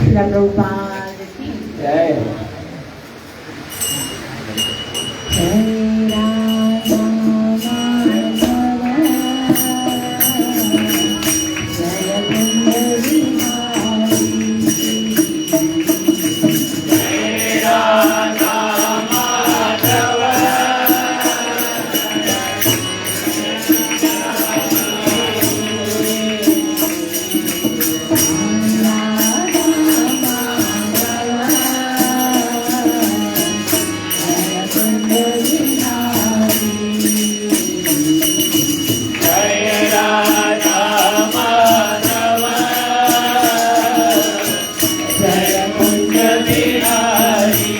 प्रभुपाद की जय। जय राधा माधव जय कुंज बिहारी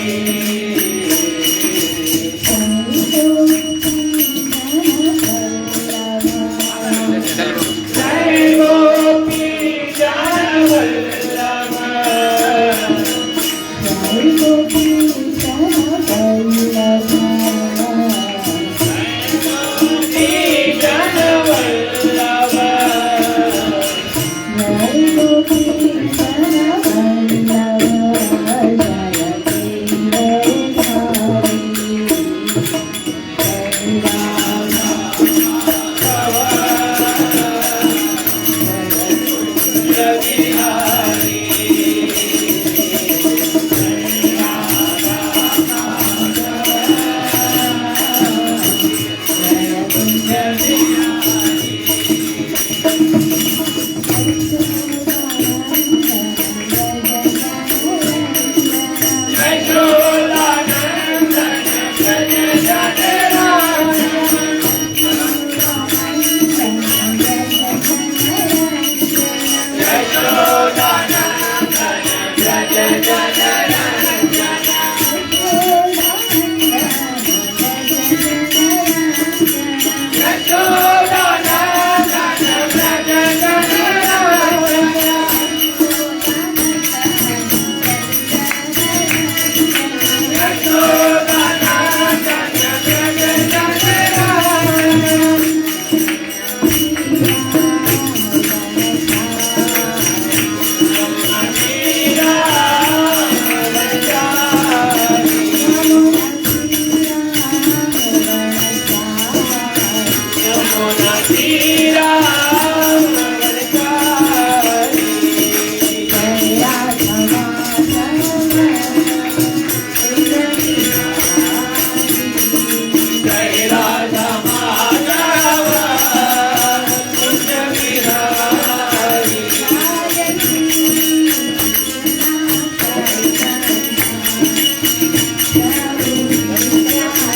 जय राधा माधव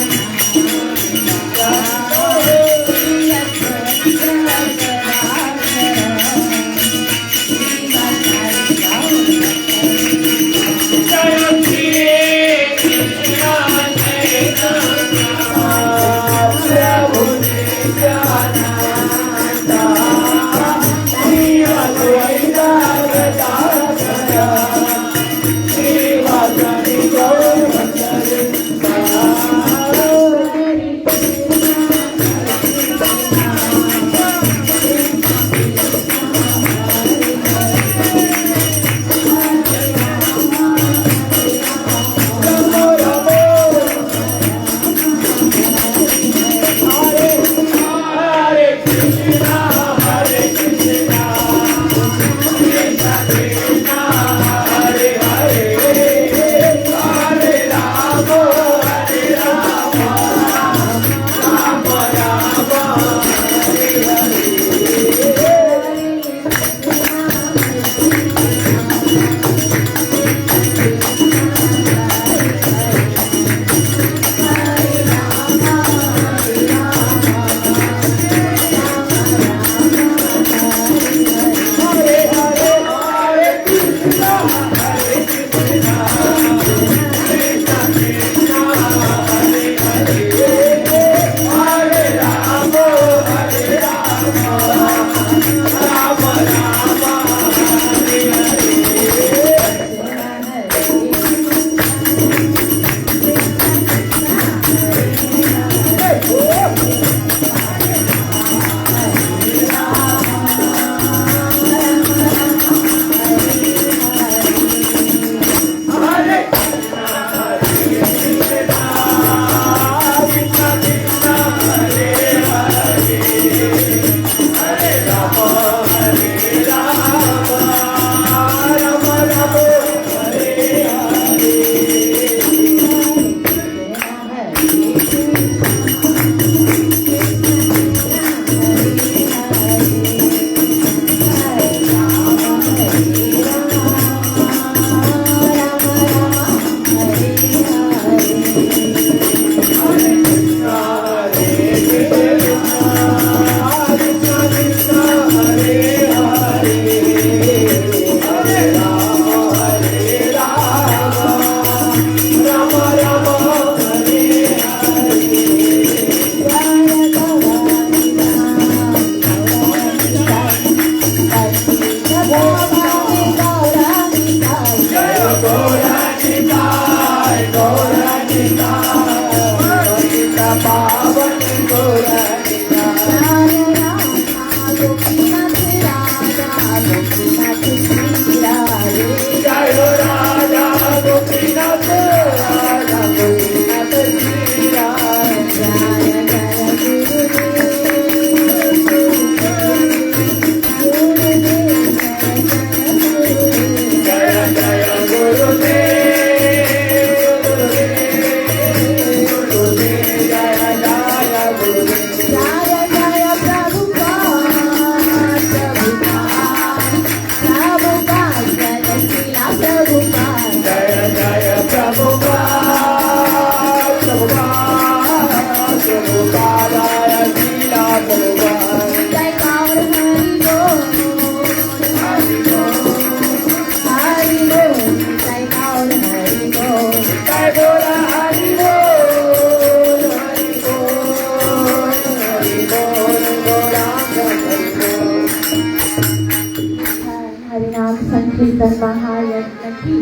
चिंतन महायज्ञ की,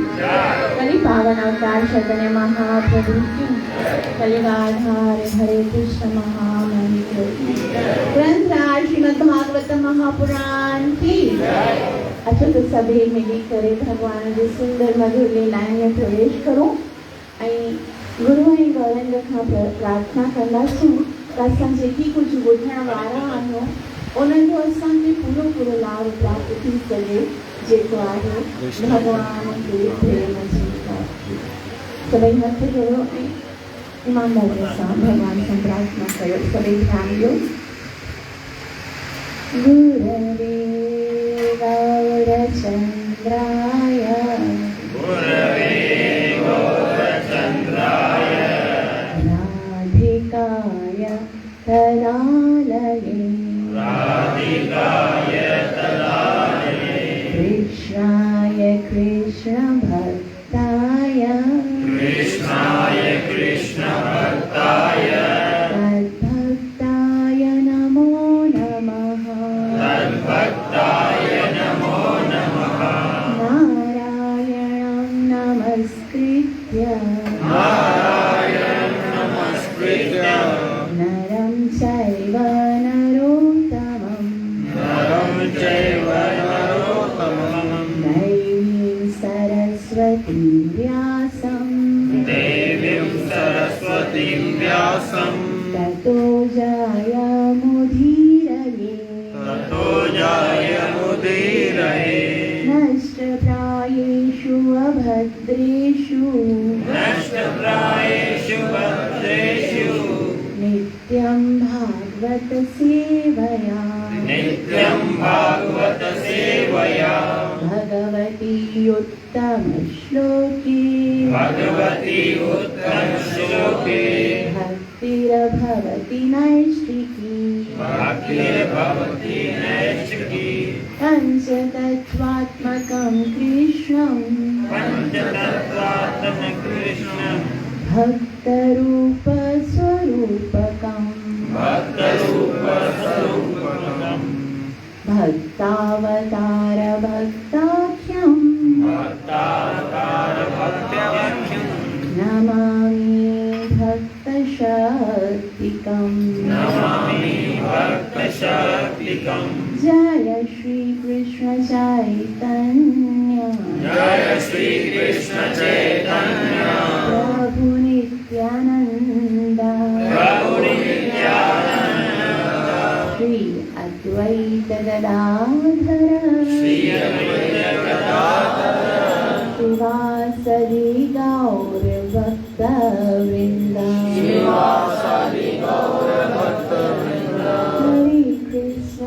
कलि पावन अवतार चैतन्य महाप्रभु की, कलिकाधार हरे कृष्ण महामंत्र की, ग्रंथ राज श्रीमद् भागवत महापुराण की। अच्छा, तो सभी मिली करे भगवान जी सुंदर मधुर लीलाएं में प्रवेश करो। गुरु ऐं गौरंग खां प्रार्थना कंदासीं त असां जेकी कुझु ॿुधण वारा आहियूं उन्हनि जो असांखे पूरो लाभ प्राप्त थी सघे, जेको आहे भगवान जे प्रेम जी प्राप्ति। सभई हथ जोड़ो ऐं ईमानदारीअ सां भगवान सां प्रार्थना कयो। सभई ध्यानु ॾियो। गुरवे गौरचंद्राय राधिकाय तदालये कृष्णाय कृष्णभक्ताय तद्भक्ताय नमो नमः। नारायणं नमस्कृत्य नरं चैव नरोत्तमं दैवीं सरस्वतीं व्यासं ततो जयमुदीरये नष्टप्रायेषु अभद्रेषु नित्यं भागवत सेवया भगवती उत्तम श्लोके भक्तिर्भवति नैष्ठिकी पंचतत्त्वात्मकं कृष्णं भक्तरूपस्वरूपकं भक्तावतार भक्ताख्यं नमामि भक्तशक्तिकं। जय श्री कृष्ण चैतन्य प्रभु नित्यानंद श्री अद्वैत गदाधर शिवासदि गौर भक्तवृंद। हरे कृष्ण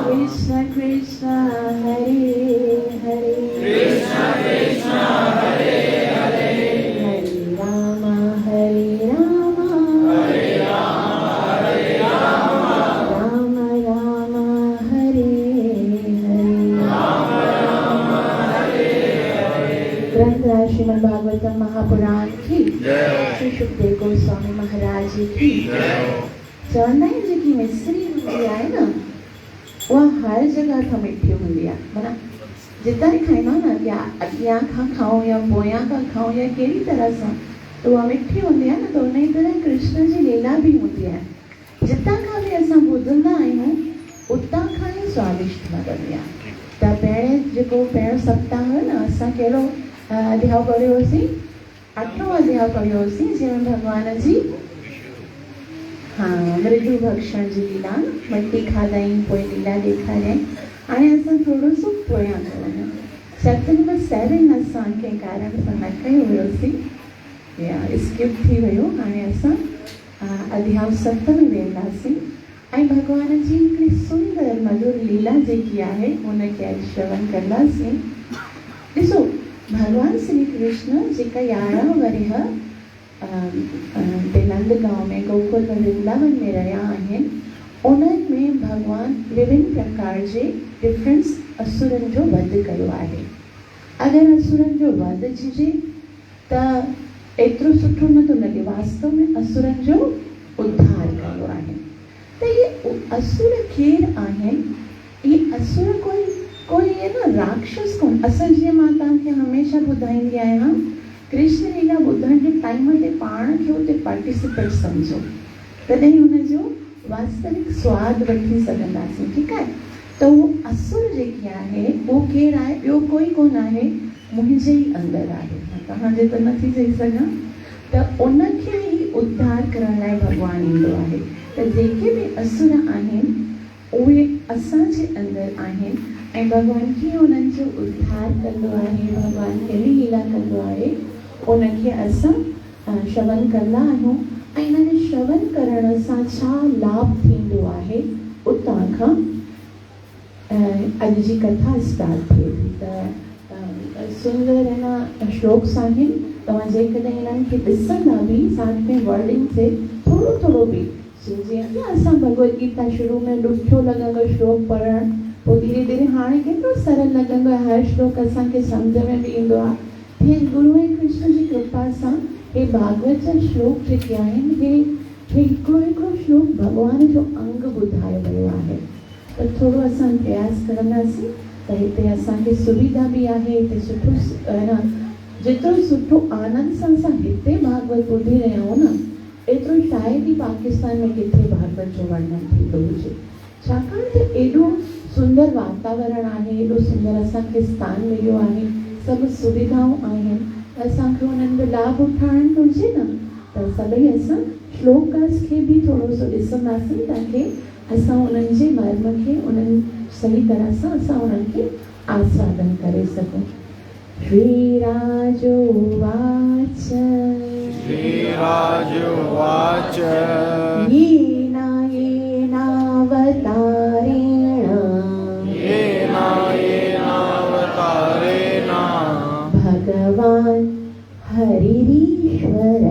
कृष्ण कृष्ण हरे हरे हरे राम राम राम हरे हरे। ग्रंथ श्रीमद् भागवतम महापुराण की श्री सुखदेव गोस्वामी महाराज जी की। चवंदा आहिनि जेकी मिसरी हूंदी आहे न उहा हर जगह खां मिठी हूंदी आहे। माना जितां बि खाईंदा न या अॻियां खां खाऊं या पोयां खां खाऊं या कहिड़ी तरह सां त उहा मिठी हूंदी आहे न। त उन ई तरह कृष्ण जी लीला बि हूंदी आहे। जितां खां बि असां ॿुधंदा आहियूं उतां खां ई स्वादिष्ट लॻंदी आहे। त पहिरियों सप्ताह न असां कहिड़ो अध्याय पढ़ियो होसीं? 8वां अध्याय पढ़ियो होसीं जंहिंमें भॻवान जी मृदु भक्षण जी लीला मट्टी खाधाई पोइ लीला ॾेखारियईं। हाणे असां थोरो सो पोयां था वञूं। चैप्टर नंबर 7 असां कंहिं कारण सां न कयो हुयोसीं या स्किप थी वियो। हाणे असां अध्याय 7 में वेंदासीं ऐं भॻवान जी हिकिड़ी सुंदर मधुर लीला जेकी आहे हुनखे अॼु श्रवण कंदासीं। ॾिसो, भगवान श्री कृष्ण जेका 11 वरह नंदगांव में गोकुल में वृंदावन में रहिया आहिनि उन्हनि में भगवान विभिन्न प्रकार जे डिफरेंट असुरनि जो वध कयो आहे। अगरि असुरनि जो वध थिजे त एतिरो सुठो न थो लॻे। वास्तव में असुरनि जो उद्धार कयो आहे। त त ये असुर केर आहिनि? ये असुर कोई ये ना राक्षस कोन। असल जीअं मां तव्हांखे हमेशह ॿुधाईंदी आहियां, कृष्ण लीला ॿुधण जे टाइम ते पाण खे उते पार्टिसिपेट सम्झो, तॾहिं हुनजो वास्तविक स्वाद वठी सघंदासीं। ठीकु आहे? त उहो असुर जेकी आहे उहो केरु आहे? ॿियो कोई कोन आहे, मुंहिंजे ई अंदरि आहे। तव्हांजे त नथी चई सघां। त उनखे ई उद्धार करण लाइ भॻवानु ईंदो आहे। त जेके बि असुर आहिनि उहे असांजे अंदरि आहिनि ऐं भॻवानु कीअं उन्हनि जो उद्धार कंदो आहे, भॻवानु कहिड़ी लीला कंदो आहे, उनखे असां श्रवण कंदा आहियूं। ऐं हिन जे श्रवण करण सां छा लाभ थींदो आहे, उतां खां अॼु जी कथा स्टार्ट थिए थी। त सुंदर हिन श्लोक्स आहिनि। तव्हां जेकॾहिं हिननि खे ॾिसंदा बि, साथ में वर्डिंग थिए थोरो थोरो बि, जीअं असां भगवत गीता शुरू में ॾुखियो लॻंदो श्लोक पढ़णु, पोइ धीरे धीरे हाणे केतिरो सरल लॻंदो आहे, हर श्लोक असांखे सम्झ में बि ईंदो आहे। तीअं गुरू ऐं कृष्ण जी कृपा सां हे भागवत जा श्लोक जेके आहिनि, हे हिकिड़ो हिकिड़ो श्लोक भॻवान जो अंग ॿुधायो वियो आहे। त थोरो असां प्रयास करंदासीं त हिते असांखे सुविधा बि आहे, हिते सुठो न, जेतिरो सुठो आनंद सां असां हिते भागवत ॿुधी रहिया आहियूं न, एतिरो शायदि ई पाकिस्तान में किथे भागवत जो वर्णन थींदो हुजे। छाकाणि त एॾो सुंदर वातावरण आहे, एॾो सुंदर असांखे स्थान मिलियो आहे, सभु सुविधाऊं आहिनि, असांखे उन्हनि जो लाभ उठाइणु घुरिजे न। त सभई असां श्लोकास खे बि थोरो सो ॾिसंदासीं ताकी असां उन्हनि जे मर्म खे उन्हनि सही तरह सां असां उन्हनि खे आस्वादन करे सघूं। श्रीराज उवाच येन येनावतारेण भगवान् हरिरीश्वर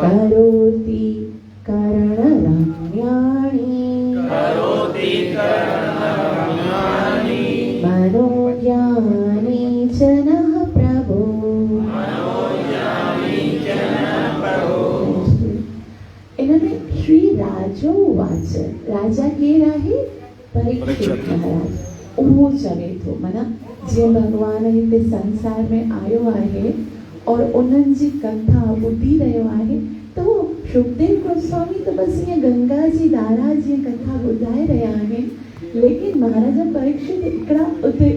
करोति करणरम्याणि मनोज्ञानि च नः प्रभो। इनमें श्री राजोवाच, राजा केरु आहे? परीक्षित महाराज। उहो चवे थो, माना जीअं भॻवानु हिते संसार में आयो आहे और उन्हनि जी कथा ॿुधी रहियो आहे, त उहो शुकदेव गोस्वामी त बसि ईअं गंगा जी धारा जीअं कथा ॿुधाए रहिया आहिनि, लेकिन महाराज परीक्षित हिकिड़ा उते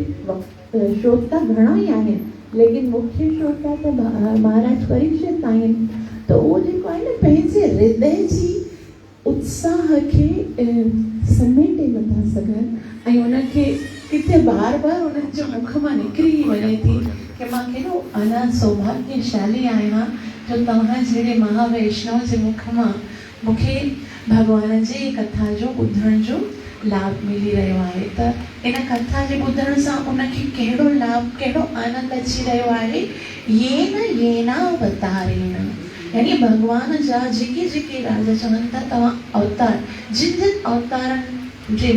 श्रोता घणा ई आहिनि, लेकिन मुख्य श्रोता त महाराज परीक्षित आहिनि। त उहो जेको आहे न, पंहिंजे हृदय जी उत्साह खे समेटे नथा सघनि ऐं उनखे किथे बार बार उन्हनि जो मुख मां निकिरी वञे थी कि मां केॾो अञा सौभाग्यशाली आहियां जो तव्हां जहिड़े महावैष्णव जे मुख मां मूंखे भॻवान जी कथा जो ॿुधण जो लाभ मिली रहियो आहे। त इन कथा जे ॿुधण सां उनखे कहिड़ो लाभ, कहिड़ो आनंद अची रहियो आहे। येनावतारेण, यानी भॻवान जा जेके जेके राजा चवनि था तव्हां अवतार, जिन जिन अवतारनि जे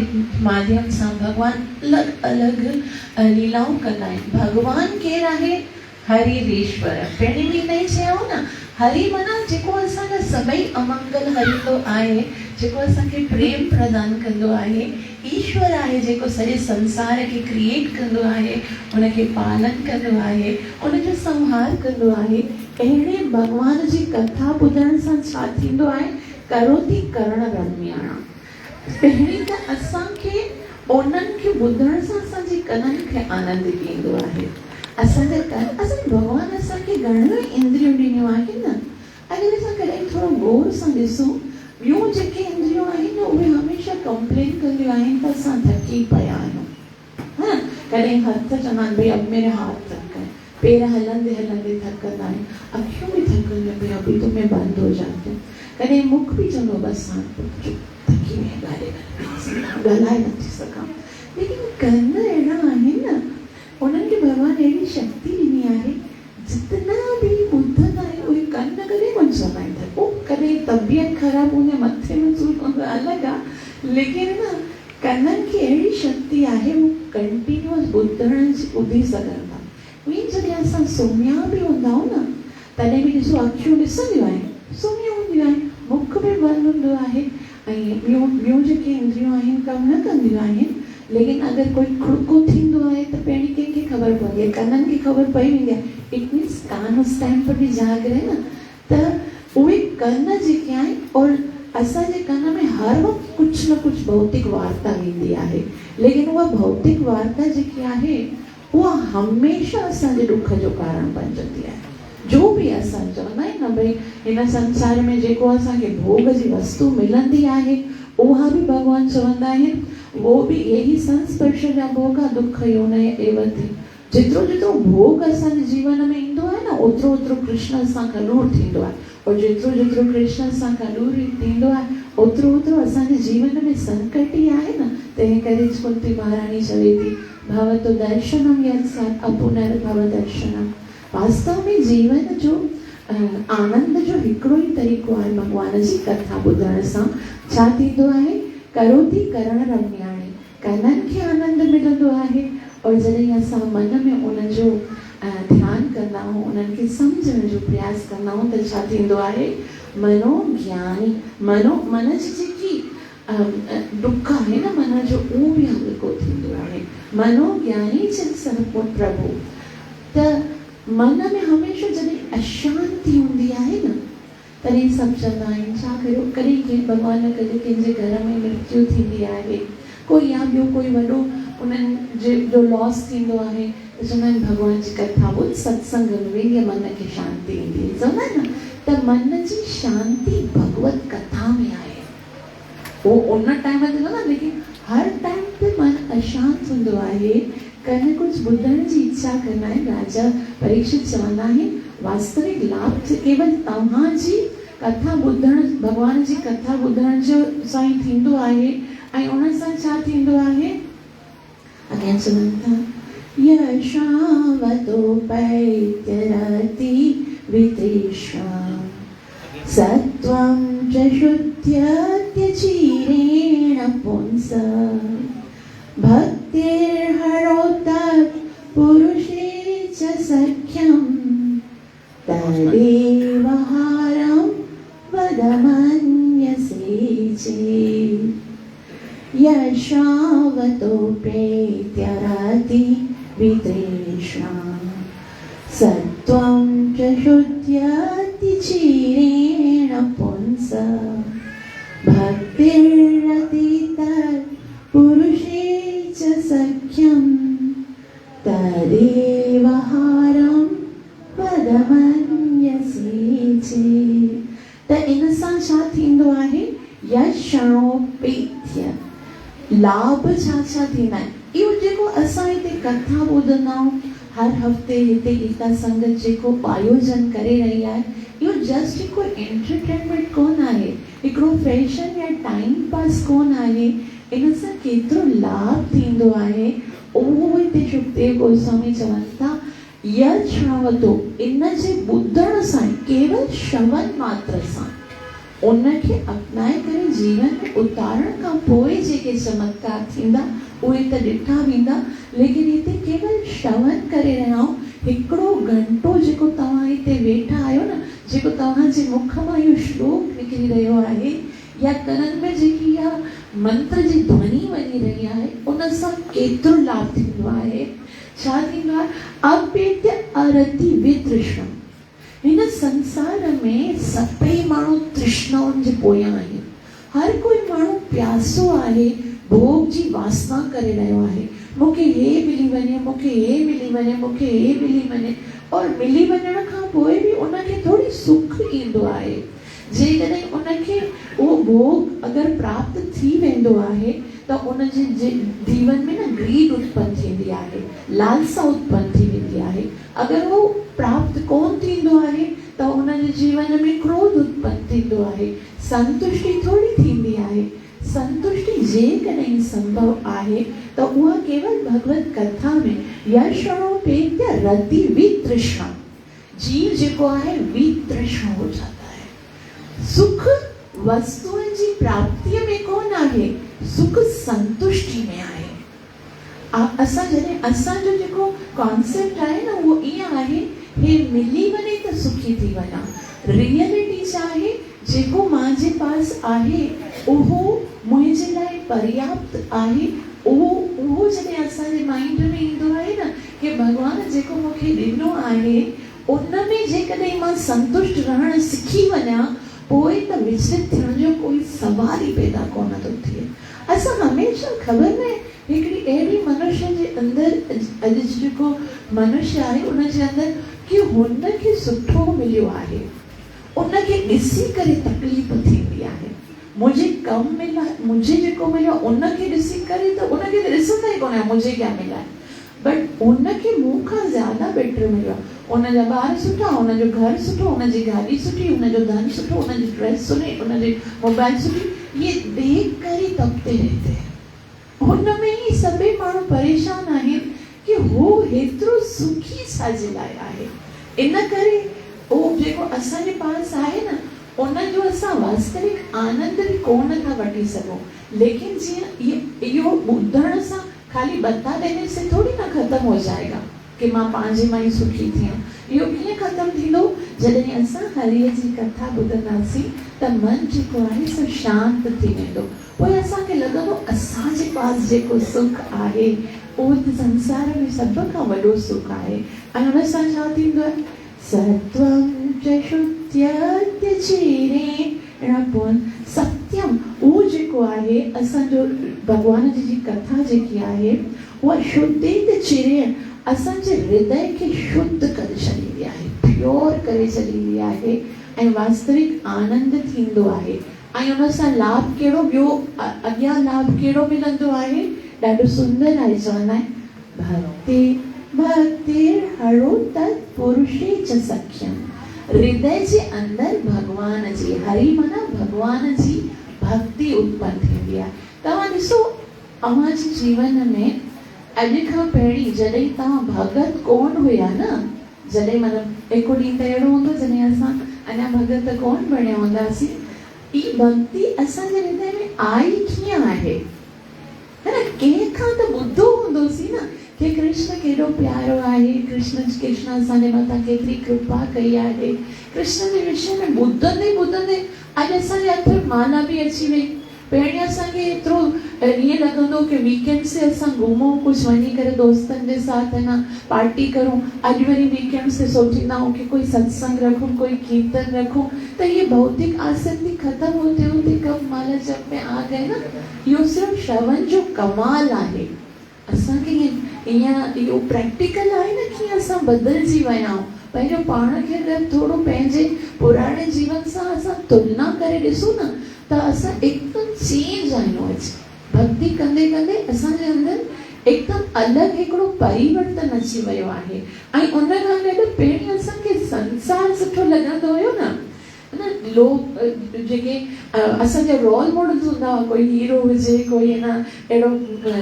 माध्यम सां भॻवानु अलॻि अलॻि लीलाऊं कंदा आहिनि। भॻवानु केरु आहे? हरिरीश्वर। पहिरीं बि न चयो न, हरि माना जेको असांजा सभई अमंगल हरींदो आहे, जेको असांखे प्रेम प्रदान कंदो आहे। ईश्वर आहे जेको सॼे संसार खे क्रिएट कंदो आहे, उनखे पालन कंदो आहे, उनजो संहार कंदो आहे। अहिड़े भॻवान जी कथा ॿुधण सां छा थींदो आहे? करोति करण रम्याणा। पहिरीं त असांखे उन्हनि खे ॿुधण सां असांजे कननि खे आनंद ईंदो आहे। असांजे भॻवानु असांखे घणो इंद्रियूं ॾिनियूं आहिनि न। अगरि असां कॾहिं थोरो गौर सां ॾिसूं, ॿियूं जेके इंद्रियूं आहिनि न, उहे हमेशह कंप्लेन कंदियूं आहिनि त असां थकी पिया आहियूं। हा, कॾहिं हथ चवंदा आहिनि भई अब मेरे हाथ थक गए, पैर हलंदे हलंदे थकंदा आहिनि, अखियूं बि थकंदियूं भई अभी तो मैं बंद हो जाती हूँ। कॾहिं मुख बि चवंदो बसि हाणे थकी में ॻाल्हाए नथी सघां। लेकिन कन अहिड़ा आहिनि न, उन्हनि खे भॻवानु अहिड़ी शक्ति ॾिनी आहे, जितना बि ॿुधंदा आहिनि उहे कन कॾहिं कोन चवंदा आहिनि थको। कॾहिं तबियत ख़राबु हूंदी, मथे में सूर हूंदो, अलॻि आहे, लेकिन न कननि खे अहिड़ी शक्ति आहे, उहो कंटिन्यूअस ॿुधी सघनि था। उहे जॾहिं असां सुम्हिया बि हूंदा आहियूं न, तॾहिं बि ॾिसो अखियूं ॾिसंदियूं आहिनि, सुम्हियूं हूंदियूं आहिनि, मुख में बंदि हूंदो आहे ऐं ॿियूं जेके इंद्रियूं आहिनि कमु न कंदियूं आहिनि। लेकिन अगरि कोई खुड़को थींदो आहे त पहिरीं कंहिंखे ख़बर पवंदी आहे, कननि खे ख़बर पई वेंदी आहे। इट मीन्स कान उस टाइम पर बि जाग रहे न। त उहे कन जेके आहिनि और असांजे कन में हर वक़्तु कुझु न कुझु भौतिक वार्ता ईंदी आहे, लेकिन उहा भौतिक वार्ता जेकी आहे उहा हमेशह असांजे ॾुख जो कारण बणजंदी आहे। जो बि असां चवंदा आहियूं न भई हिन संसार में जेको असांखे भोग जी वस्तु मिलंदी आहे उहा बि भॻवान चवंदा आहिनि वो बि यही संस्पर्श जा भोग दुख योनय एव थी। जेतिरो जेतिरो भोग असांजे जीवन में ईंदो आहे न ओतिरो ओतिरो कृष्ण सां खां दूर थींदो आहे, और जेतिरो जेतिरो कृष्ण सां खां दूर थींदो आहे ओतिरो ओतिरो असांजे जीवन में संकट ई आहे न। तंहिं करे कुंती महारानी चवे थी भवतो दर्शनम यत्सत् अपुनर्भव दर्शनम। वास्तव में जीवन जो आनंद जो हिकिड़ो ई तरीक़ो आहे भॻवान जी कथा ॿुधण सां। छा थींदो आहे, करोति करण रम्याणी, कननि खे आनंद मिलंदो आहे। और जॾहिं असां मन में उनजो ध्यानु कंदा आहियूं, उन्हनि खे सम्झण जो प्रयास कंदा आहियूं त छा थींदो आहे, मनोज्ञानी मन जी जेकी दुख आहे न मन जो उहो बि हल्को थींदो आहे। मनोज्ञानी जन सह प्रभु। त मन में हमेशह जॾहिं अशांति हूंदी आहे न तॾहिं सभु चवंदा आहिनि छा करियो, कॾहिं कंहिं भॻवान कॾहिं कंहिंजे घर में मृत्यु थींदी आहे, कोई या ॿियो कोई वॾो उन्हनि जो लॉस थींदो आहे त चवंदा आहिनि भॻवान जी कथा ॿुध, सत्संग में वेंदी मन खे शांती ईंदी। चवंदा आहिनि न त मन जी शांती भगवत कथा में आहे। उहो उन टाइम ते न, लेकिन हर टाइम ते मन अशांत हूंदो आहे, कॾहिं कुझु ॿुधण जी इच्छा कंदा आहिनि। राजा परीक्षित चवंदा आहिनि वास्तविक लाभ केवल तव्हांजी कथा ॿुधण, भॻवान जी कथा ॿुधण जो सां ई थींदो आहे। ऐं उन सां छा थींदो आहे, अॻियां चवनि था यशावतो पैत्यरति वितृष्णा सत्वं च शुद्ध्यत्य चीरेण पुंस भक्तिर्हरोतत् पुरुषे च सख्यं तदेव हारं वदमन्यसे चेत्। यशावतो प्रेत्यरति वितृष्णा सत्वं च शुद्ध्यति चीरेण पुंस भक्तिर्रतितत् पुरुषे च सख्यं तदेव हारं वदमन्यसे चेत्। त इन सां छा थींदो आहे, यशोपेत्य लाभ छा छा थींदा आहिनि। इहो जेको असां हिते कथा ॿुधंदा आहियूं, हर हफ़्ते हिते गीता संगत जेको आयोजन करे रही आहे, इहो जस्ट हिकु एंटरटेनमेंट कोन आहे, हिकिड़ो फैशन या टाइम पास कोन आहे। इन सां केतिरो लाभ थींदो आहे उहो हिते शुकदेव गोस्वामी चवनि था यश्रावतो, इन जे ॿुधण सां केवल श्रवण मात्र सां उनखे अपनाए करे जीवन में उतारण खां पोइ जेके चमत्कार थींदा उहे त ॾिठा वेंदा। लेकिन हिते केवल श्रवण करे रहिया आहियूं। हिकिड़ो घंटो जेको तव्हां हिते वेठा आहियो न, जेको तव्हांजे मुख मां इहो श्लोक निकिरी रहियो आहे या कननि में जेकी इहा मंत्र जी ध्वनि वञी रही आहे, उन सां केतिरो लाभ थींदो आहे। छा थींदो आहे, अपेत्य अरति वितृष्णा। हिन संसार में सभई माण्हू तृष्णाउनि जे पोयां आहिनि। हर कोई माण्हू प्यासो आहे, भोग जी वासना करे रहियो आहे, मूंखे हे मिली वञे, मूंखे हे मिली वञे, मूंखे हे मिली वञे। और मिली वञण खां पोइ बि उनखे थोड़ी सुख ईंदो आहे। जेकॾहिं उनखे उहो भोग अगरि प्राप्त थी वेंदो आहे त उनजे जीवन में न ग्रीड उत्पन्न थींदी आहे, लालसा उत्पन्न थी वेंदी आहे। अगरि उहो प्राप्त कोन थींदो आहे त उनजे जीवन में क्रोध उत्पन्न थींदो आहे, संतुष्टि थोड़ी थींदी आहे। संतुष्टि जेकॾहिं संभव आहे त उहा केवल भगवत कथा में यशोपेत्य रति वितृष्णा, जीव जेको आहे वितृष्ण हो जाता है। सुख वस्तुअनि जी प्राप्तिअ में कोन आहे, सुख संतुष्टि में आहे। असां जॾहिं असांजो जेको कॉन्सेप्ट आहे न उहो ईअं आहे, हे मिली वञे त सुखी थी वञा, रियलिटी छा आहे, जेको मुंहिंजे पास आहे उहो मुंहिंजे लाइ पर्याप्त आहे। उहो जॾहिं असांजे माइंड में ईंदो आहे न कि भॻवान जेको मूंखे ॾिनो आहे उन में जेकॾहिं मां संतुष्ट रहणु सिखी वञा, पोइ त विचलित थियण जो कोई सवाल ई पैदा कोन थो थिए। असां हमेशह ख़बर न हिकिड़ी अहिड़ी मनुष्य जे अंदरि, अॼु जेको मनुष्य आहे उनजे अंदरि कि हुनखे सुठो मिलियो आहे, उनखे ॾिसी करे तकलीफ़ थींदी आहे। मुझे कम मिला, मुझे जेको मिलियो उनखे ॾिसी करे त उनखे त ॾिसंदा ई कोन मुझे क्या मिला है, बट उनखे मूंखां ज़्यादा बेटर मिलियो आहे। उनजा ॿार सुठा, उनजो घर सुठो, उनजी गाॾी सुठी, उनजो धन सुठो, उनजी ड्रेस सुठी, उनजी मोबाइल सुठी, ये देख कर ही तपते रहते हैं। हुन में ई सभई माण्हू परेशान आहिनि कि हू हेतिरो सुखी छाजे लाइ आहे। इन करे उहो जेको असांजे पास आहे न उनजो असां वास्तविक आनंद बि कोन था वठी सघूं। लेकिन जीअं इहो ॿुधण सां खाली बता देने से थोड़ी ना ख़त्म हो जाएगा कि मां पंहिंजे मां ई सुखी थियां। इहो कीअं ख़त्म थींदो, जॾहिं असां हरीअ जी कथा ॿुधंदासीं त मन जेको आहे सो शांत थी वेंदो। पोइ असांखे लॻंदो असांजे पास जेको सुख आहे उहो त संसार में सभ खां वॾो सुख आहे। ऐं हुन सां छा थींदो आहे, सत्वं च शुद्ध्यचिरेण सत्यम, उहो जेको आहे असांजो भॻवान जी कथा जेकी आहे उहा शुद्धित चिरेण असांजे हृदय खे शुद्ध करे छॾींदी आहे, प्योर करे छॾींदी आहे ऐं वास्तविक आनंद थींदो आहे। ऐं हुन सां लाभ कहिड़ो, ॿियो अॻियां लाभ कहिड़ो मिलंदो आहे, ॾाढो सुंदर आहे। चवंदा आहिनि भक्ति हरो तत् पुरुषे च सख्यम, हृदय जे अंदरि भॻवान जी, हरि माना भॻवान जी भक्ति उत्पन्न थींदी आहे। तव्हां ॾिसो अव्हांजे जीवन में अॼु खां पहिरीं जॾहिं तव्हां भगत कोन हुया न, जॾहिं मतिलबु हिकु ॾींहुं त अहिड़ो हूंदो जॾहिं असां अञा भगत कोन बणिया हूंदासीं, ई भक्ति असांजे हृदय में आई कीअं आहे, है न? कंहिंखां त ॿुधो हूंदोसीं न कि कृष्ण केॾो प्यारो आहे, कृष्ण असांजे मथां केतिरी कृपा कई आहे। कृष्ण जे विषय में ॿुधंदे ॿुधंदे अॼु असांजे हथ में माला बि अची वई। पहिरीं असांखे एतिरो ईअं लॻंदो कि वीकेंड से असां घुमूं, कुझु वञी करे दोस्तनि जे साथ है न पार्टी करूं। अॼु वरी वीकेंड से सोचींदा आहियूं कि कोई सत्संग रखूं, कोई कीर्तन रखूं, त ये भौतिक आसक्ति ख़त्म होते होते कब माला जप में आ गए न। इहो सिर्फ़ु श्रवण जो कमाल आहे। असांखे ईअं इहो प्रैक्टिकल आहे न कि असां बदिलजी विया आहियूं। पंहिंजो पाण खे अगरि थोरो पंहिंजे पुराणे जीवन सां असां तुलना करे ॾिसूं न त असां हिकदमि चेंज आहियूं। अॼु भक्ति कंदे कंदे असांजे अंदरि हिकदमि अलॻि हिकिड़ो परिवर्तन अची वियो आहे। ऐं उन खां गॾु पहिरीं असांखे संसार सुठो लॻंदो हुयो न, लोग जेके असांजा रोल मॉडल्स हूंदा हुआ, कोई हीरो हुजे, कोई न अहिड़ो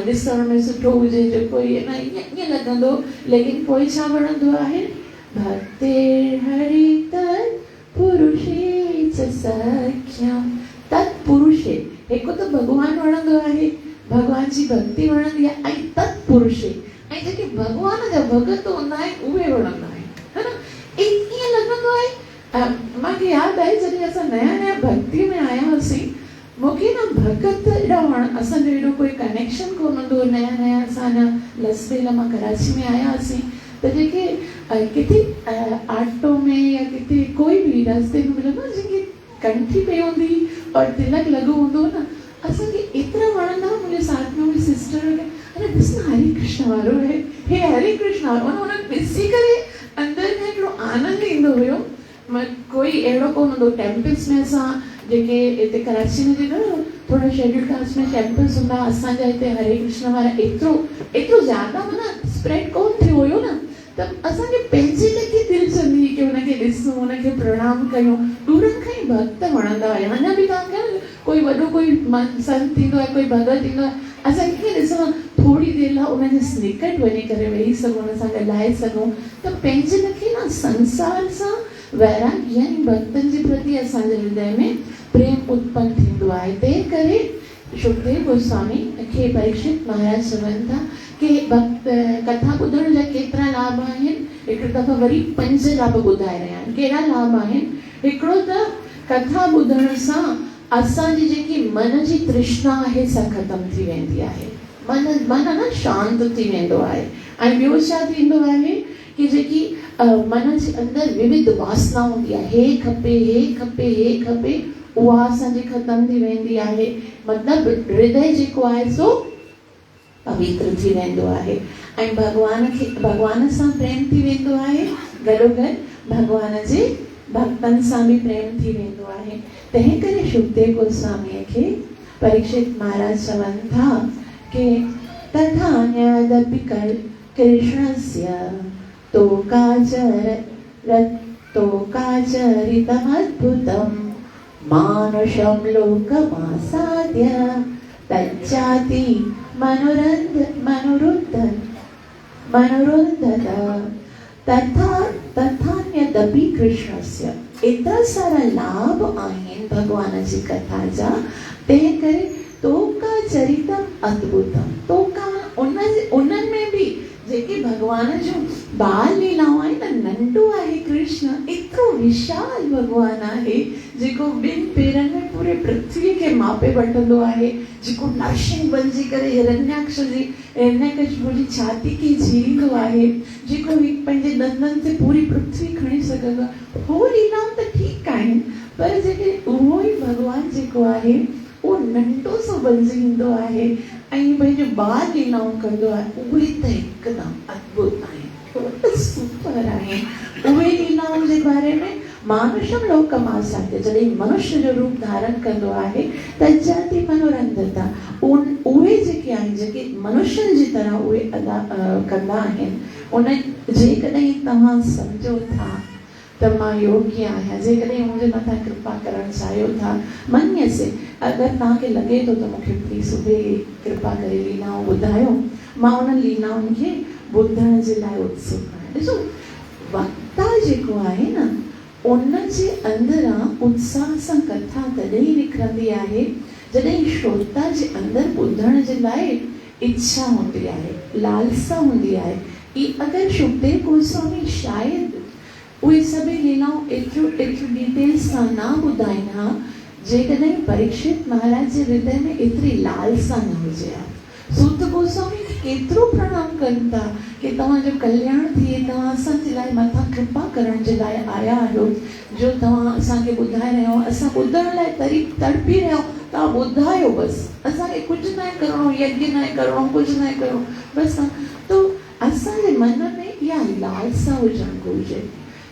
ॾिसण में सुठो हुजे जो कोई न ईअं लॻंदो। लेकिन पोइ छा वणंदो आहे, भक्तिर् हरि तत् पुरुषे च सख्यम, तत् पुरुषे, हिकु त भॻवानु वणंदो आहे, भॻवान जी भक्ति वणंदी आहे, ऐं तत् पुरुषे, ऐं जेके भॻवान जा भॻत हूंदा आहिनि उहे वणंदा आहिनि, है न? ईअं लॻंदो आहे। मूंखे यादि आहे जॾहिं असां नया नया भक्ति में आया हुआसीं, मूंखे न भगत एॾा असांजो एॾो कोई कनेक्शन कोन हूंदो। नया नया असां लसबेला मां कराची में आया हुआसीं, त जेके किथे ऑटो में या किथे कोई बि रस्ते में मिलंदो न, जेके कंठी पई हूंदी और तिलक लॻो हूंदो न, असांखे एतिरा वणंदा। मुंहिंजे साथ में मुंहिंजी सिस्टर अरे ॾिस न हरे कृष्ण वारो आहे, हे हरे कृष्ण वारो, उन ॾिसी करे अंदरि में हिकिड़ो आनंद ईंदो हुयो। कोई अहिड़ो कोन हूंदो। टेम्पल्स में असां जेके हिते कराची में जेका थोरा शेड्यूल कास्ट में टेम्पल्स हूंदा, असांजा हिते हरे कृष्ण वारा एतिरो ज़्यादा माना स्प्रेड कोन थियो हुयो न, त असांखे पंहिंजे लॻी दिलि चवंदी हुई कि हुनखे ॾिसूं, हुनखे प्रणाम कयूं। दूरनि खां ई भक्त वणंदा हुया। अञा बि तव्हांखे कोई वॾो कोई संत थींदो आहे, कोई भगत थींदो आहे, असां कीअं ॾिसूं थोरी देरि लाइ उनजे निकट वञी करे वेही सघूं, हुन सां ॻाल्हाए सघूं। त पंहिंजे लखे न संसार सां वैराग्य यानी भक्तनि जे प्रति असांजे हृदय में प्रेम उत्पन्न थींदो आहे। तंहिं करे सुखदेव गोस्वामी खे परीक्षित महाराज चवनि था कि भक्त कथा ॿुधण जा केतिरा लाभ आहिनि। हिकु दफ़ो वरी 5 लाभ ॿुधाए रहिया आहिनि। कहिड़ा लाभ आहिनि? हिकिड़ो त कथा ॿुधण सां असांजी जेकी मन जी तृष्णा आहे सा ख़तम थी वेंदी आहे, मन न शांत थी वेंदो आहे। ऐं ॿियो छा थींदो आहे कि जेकी मन जे अंदरि विविध वासना हूंदी आहे, हे खपे हे खपे हे खपे, उहा असांजी ख़तम थी वेंदी आहे। मतिलबु हृदय जेको आहे सो पवित्र थी वेंदो आहे ऐं भगवान सां प्रेम थी वेंदो आहे, गॾोगॾु भगवान जे भक्तनि सां बि प्रेम थी वेंदो आहे। तंहिं करे शुकदेव गोस्वामीअ खे परीक्षित महाराज चवनि था कि तथान्यदपि कृष्णस्य तोकाचरितमद्भुतं मानुषं लोकमासाद्य तच्चाति मनुरुद्धत तथान्यदपि कृष्णस्य। एतिरा सारा लाभ आहिनि भगवान जी कथा जा, तंहिं करे तोका चरितम अद्भुतम, तोका उन्हनि में बि जेके भगवान जूं बाल लीलाऊं आहिनि न, नंढो आहे कृष्ण, एतिरो विशाल भगवान आहे जेको ॿिनि पेरनि में पूरे पृथ्वी खे मापे वठंदो आहे, जेको नरसिंह बणिजी करे हिरण्यकशिपु जी छाती खे झीरींदो आहे, जेको पंहिंजे दंदनि ते पूरी पृथ्वी खणी सघंदो आहे। उहो लीलाऊं त ठीकु आहिनि, पर जेके उहो ई भगवान जेको आहे उहो नंढो सो बणिजी ईंदो आहे ऐं पंहिंजो बाल लीलाऊं कंदो आहे, उहे त हिकदमि अद्भुत आहिनि, सुपर आहिनि। उहे लीलाउनि जे बारे में मानुषम लोकमासाद्य, जॾहिं मनुष्य जो रूप धारण कंदो आहे त जाति मनोरंजता, उहे जेके आहिनि जेके मनुष्यनि जी तरह उहे अदा कंदा आहिनि। उन जेकॾहिं तव्हां सम्झो था त मां योग्य आहियां, जेकॾहिं मुंहिंजे मथां कृपा करणु चाहियो था, मञसे अगरि तव्हांखे लॻे थो त मूंखे प्लीज़ सुबुह कृपा करे लीलाऊं ॿुधायो, मां उन लीलाउनि खे ॿुधण जे लाइ उत्सुक आहियां। ॾिसो वक्ता जेको आहे न, उन जे अंदरां उत्साह सां कथा तॾहिं निकिरंदी आहे जॾहिं श्रोता जे अंदरि ॿुधण जे लाइ इच्छा हूंदी आहे, लालसा हूंदी आहे। अगरि शुकदेव गोस्वामी शायदि उहे सभई लीलाऊं एतिरियूं डिटेल सां न ॿुधाइनि हा, जेकॾहिं परीक्षित महाराज जे हृदय में एतिरी लालसा न हुजे हा। सूत गोस्वामी केतिरो प्रणाम कनि था कि तव्हांजो कल्याण थिए, तव्हां असांजे लाइ मथां कृपा करण जे लाइ आया आहियो, जो तव्हां असांखे ॿुधाए रहिया आहियो, असां ॿुधण लाइ तड़पी रहिया आहियूं, तव्हां ॿुधायो बसि, असांखे कुझु न करिणो, यज्ञ न करिणो, कुझु न करिणो, बसि। तो असांजे मन में इहा लालसा हुजणु घुरिजे।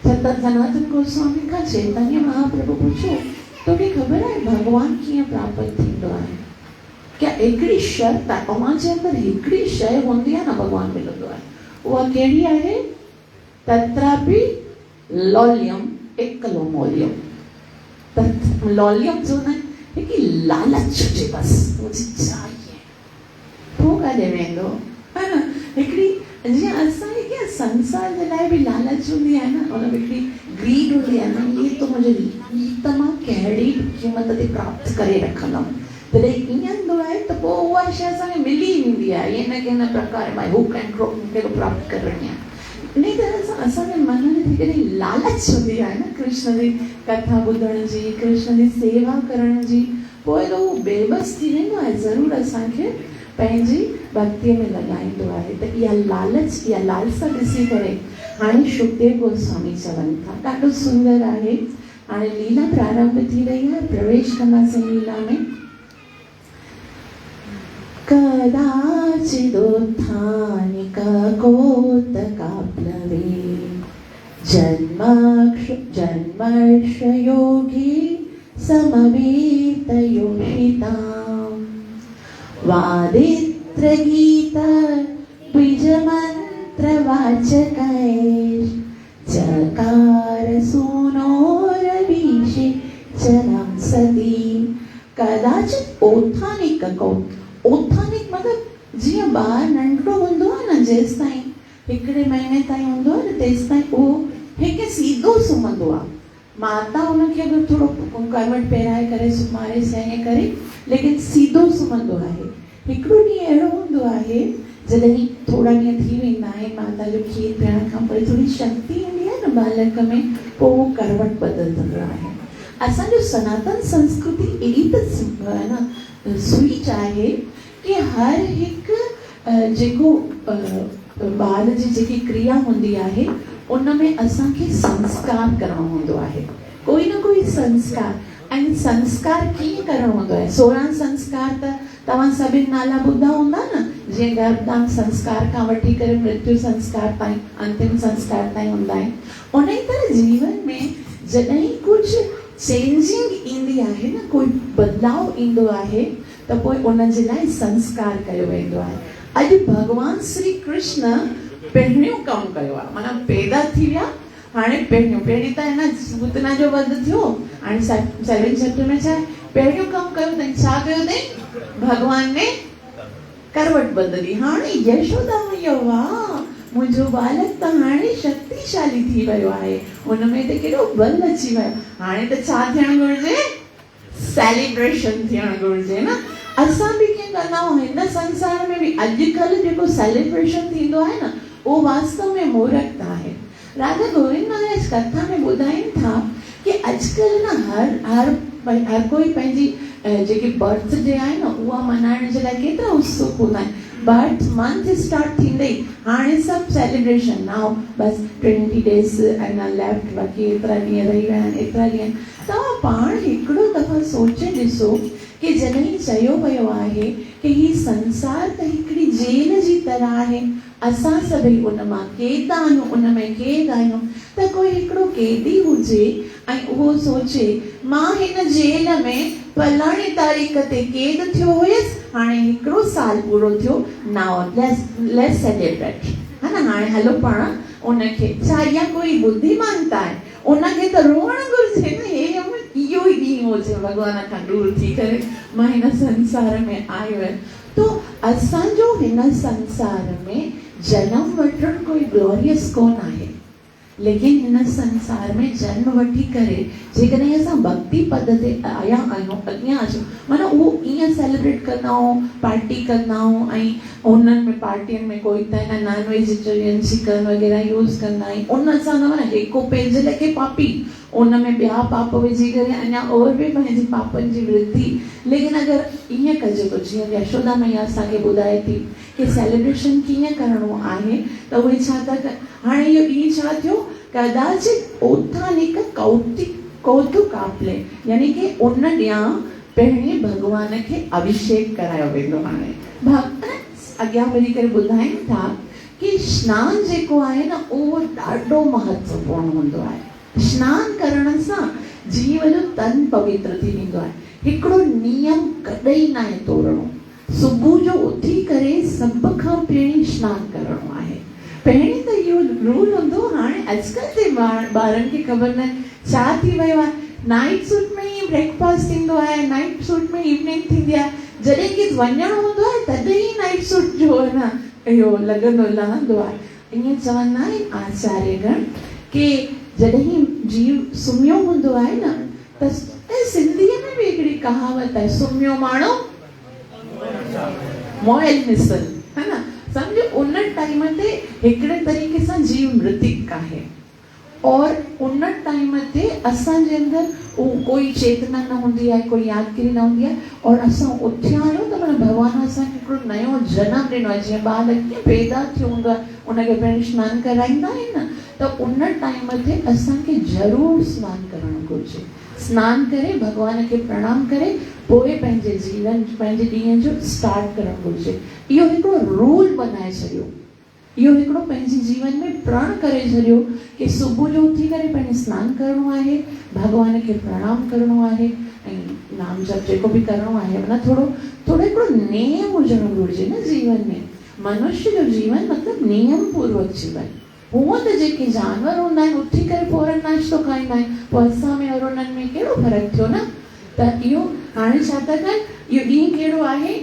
सनातन गोस्वामी खां चैतन्य महाप्रभु पुछो, तोखे ख़बर आहे भॻवान कीअं प्राप्त थींदो आहे? क्या हिकिड़ी शर्त आहे, तव्हांजे अंदरि हिकिड़ी शइ हूंदी आहे न, भॻवानु मिलंदो आहे। उहा कहिड़ी आहे? तत्रापि लौल्यम एकलो मौल्यम। लौल्यम जो न हिकु लालच हुजे, बसि मुंहिंजी चाहिए, पोइ काॾे वेंदो है न। हिकिड़ी जीअं असांखे कीअं संसार जे लाइ बि लालच हूंदी आहे न, उन में हिकिड़ी ग्रीड हूंदी आहे न, इहे त मुंहिंजी त मां कहिड़ी क़ीमत ते प्राप्त करे रखंदमि। तॾहिं ईअं हूंदो आहे त पोइ उहा शइ असांखे मिली वेंदी आहे, ईअं न की हिन प्रकार मां हुक एंड क्रोक मूंखे प्राप्त करणी आहे। इन तरह सां असांजे मन में हिकिड़ी लालच हूंदी आहे न कृष्ण जी कथा ॿुधण जी, कृष्ण जी सेवा करण जी, पोइ त उहो बेबस थी वेंदो आहे, ज़रूरु असांखे पंहिंजी भक्तीअ में लॻाईंदो आहे। त इहा लालच, इहा लालसा ॾिसी करे हाणे शुकदेव गोस्वामी चवनि था, ॾाढो सुंदर आहे। हाणे लीला प्रारंभ थी रही आहे, प्रवेश कंदासीं लीला में। कदाचिदोत्थानिककोतकाप्लवे जन्मर्षयोगी समवेतयोषिताम् वादित्रगीत द्विजमन्त्रवाचकैश्चकार सूनोरवीशि चरं सती। कदाचित ओथानिक मतलब जीअं ॿारु नंढड़ो हूंदो आहे न, जेसि ताईं हिकिड़े महीने ताईं हूंदो आहे न, तेसि ताईं उहो हिकु सीधो सुम्हंदो आहे। माता हुनखे अगरि थोरो करवट पहिराए करे सुम्हारे सही करे, लेकिन सीधो सुम्हंदो आहे। हिकिड़ो ॾींहुं अहिड़ो हूंदो आहे जॾहिं थोरा ॾींहं थी वेंदा आहिनि, माता जो खीरु पीअण खां पोइ थोरी शक्ति ईंदी आहे न बालक में, पोइ उहो करवट बदलंदो आहे। असांजो सनातन संस्कृति एॾी त स्वीट आहे कि हर हिकु जेको ॿार जी जेकी क्रिया हूंदी आहे उन में असांखे संस्कार करणो हूंदो आहे, कोई न कोई संस्कार। ऐं संस्कार कीअं करणो हूंदो आहे? 16 संस्कार त तव्हां सभिनि नाला ॿुधा हूंदा न, जीअं गर्भदान संस्कार खां वठी करे मृत्यु संस्कार ताईं, अंतिम संस्कार ताईं हूंदा आहिनि। उन ई तरह जीवन में जॾहिं कुझु चेंजिंग ईंदी आहे न, कोई बदलाव ईंदो आहे त पोइ उन जे लाइ संस्कार कयो वेंदो आहे। अॼु भॻवान श्री कृष्ण पहिरियों कमु कयो आहे, माना पैदा थी विया, हाणे पहिरीं त हिन पूतना जो वध थियो, हाणे 7 चैप्टर में छा आहे? पहिरियों कमु कयो अथई, छा कयो अथई? भॻवान ने करवट बदली। हाणे यशोदा मैया, वाह मुंहिंजो बालक त हाणे शक्तिशाली थी वियो आहे, हुनमें त केॾो बल अची वियो। हाणे त छा थियणु घुरिजे? सेलिब्रेशन थियणु घुरिजे न। असां बि कीअं कंदा आहियूं हिन संसार में बि। अॼुकल्ह जेको सेलिब्रेशन थींदो आहे न, उहो वास्तव में मूर्खता आहे। राधा गोविंद महाराज कथा में ॿुधाइनि था कि अॼुकल्ह न हर कोई पंहिंजी जेकी बर्थडे आहे न उहा मल्हाइण जे लाइ केतिरा उत्सुक हूंदा आहिनि। बर्थ मंथ स्टार्ट थींदे हाणे सभु सेलिब्रेशन नाउ, बसि 20 days अञा लेफ्ट, बाक़ी एतिरा ॾींहं रही विया आहिनि, एतिरा ॾींहं। तव्हां पाण हिकिड़ो दफ़ो सोचे ॾिसो कि जॾहिं चयो वियो आहे कि ही संसार त हिकिड़ी जेल जी तरह आहे, असां सभई उन मां क़ैद आहियूं, उन में क़ैद आहियूं, त कोई हिकिड़ो क़ैदी हुजे ऐं उहो सोचे मां हिन जेल में फलाणी तारीख़ ते क़ैद थियो हुयसि, हाणे हिकिड़ो साल पूरो थियो, नाउ लेट्स सेलिब्रेट, है न, हाणे हलो पाण उनखे। छा इहा कोई बुद्धिमानता आहे? उनखे त रोअणु घुरिजे न, हे इहो ई ॾींहुं हुजे भॻवान खां दूर थी करे मां हिन संसार में आयो आहियां। तो असांजो हिन संसार में जन्म वठणु कोई ग्लोरियस कोन आहे, लेकिन हिन संसार में जन्म वठी करे जेकॾहिं असां भक्ति पद ते आया आहियूं, अॻियां अचूं, माना उहो ईअं सेलिब्रेट कंदा आहियूं, पार्टी कंदा आहियूं, ऐं उन्हनि में पार्टियुनि में कोई त हिन नॉन वेजिटेरियन चिकन वग़ैरह यूज़ कंदा आहियूं। उन सां न माना हिकु पेज लिखे पापी, उन में ॿिया पाप विझी करे अञा और बि पंहिंजी पापनि जी वृद्धि। लेकिन अगरि ईअं कजे थो, जीअं यशोदा मैया असांखे ॿुधाए थी कि सेलिब्रेशन कीअं करिणो आहे, त उहे छा था कनि? हाणे इहो ॾींहुं छा थियो? कदाचित उत्थानिक कौतुक आपले, यानी कि उन ॾियां पहिरीं भॻवान खे अभिषेक करायो वेंदो। हाणे भक्त अॻियां वधी करे ॿुधाइनि था कि स्नान जेको आहे न उहो ॾाढो महत्वपूर्ण हूंदो आहे। स्नान करण सां जीव जो तन पवित्र थी वेंदो आहे। हिकिड़ो नियम कॾहिं न आहे तोड़णो, सुबुह जो उथी करे सभ खां पहिरीं स्नान करणो आहे। पहिरीं त इहो रूल हूंदो, हाणे अॼुकल्ह जे ॿारनि खे ख़बर न छा थी वियो आहे। नाइट सूट में ई ब्रेकफास्ट थींदो आहे, नाइट सूट में इवनिंग थींदी आहे, जॾहिं की वञणो हूंदो आहे तॾहिं ई नाइट सूट जो आहे न इहो लहंदो आहे। ईअं चवंदा आहिनि आचार्यगण कि जॾहिं जीव सुम्हियो हूंदो आहे न, त सिंधीअ में बि हिकिड़ी कहावत आहे, सुम्हियो माण्हू मोइल मिसल, है न। सम्झो उन टाइम ते हिकिड़े तरीक़े सां जीव मृतिक आहे, और उन टाइम ते असांजे अंदरि कोई चेतना न हूंदी आहे, कोई यादगिरी न हूंदी आहे, और असां उथिया आहियूं त माना भॻवान असांखे हिकिड़ो नयो जनमु ॾिनो आहे। जीअं ॿार कीअं पैदा थियो हूंदो आहे, उनखे पहिरीं सनानु कराईंदा आहिनि न, त उन टाइम ते असांखे ज़रूरु सनानु करणु घुरिजे। सनानु करे भॻवान खे प्रणाम करे पोइ पंहिंजे जीवन पंहिंजे ॾींहं जो स्टार्ट करणु घुरिजे। इहो हिकिड़ो रूल बनाए छॾियो, इहो हिकिड़ो पंहिंजे जीवन में प्रण करे छॾियो कि सुबुह जो उथी करे पंहिंजे सनानु करिणो आहे, भॻवान खे प्रणाम करिणो आहे, ऐं नाम जप जेको बि करिणो आहे, माना थोरो हिकिड़ो नेम हुजणु घुरिजे न जीवन में। मनुष्य जो जीवन मतिलबु नियम पूर्वक जीवन। हूअं त जेके जानवर हूंदा आहिनि उथी करे फौरन नाश्तो खाईंदा आहिनि, पोइ असां में और उन्हनि में कहिड़ो फ़र्क़ु थियो न। त इहो हाणे छा था कनि, इहो ॾींहुं कहिड़ो आहे?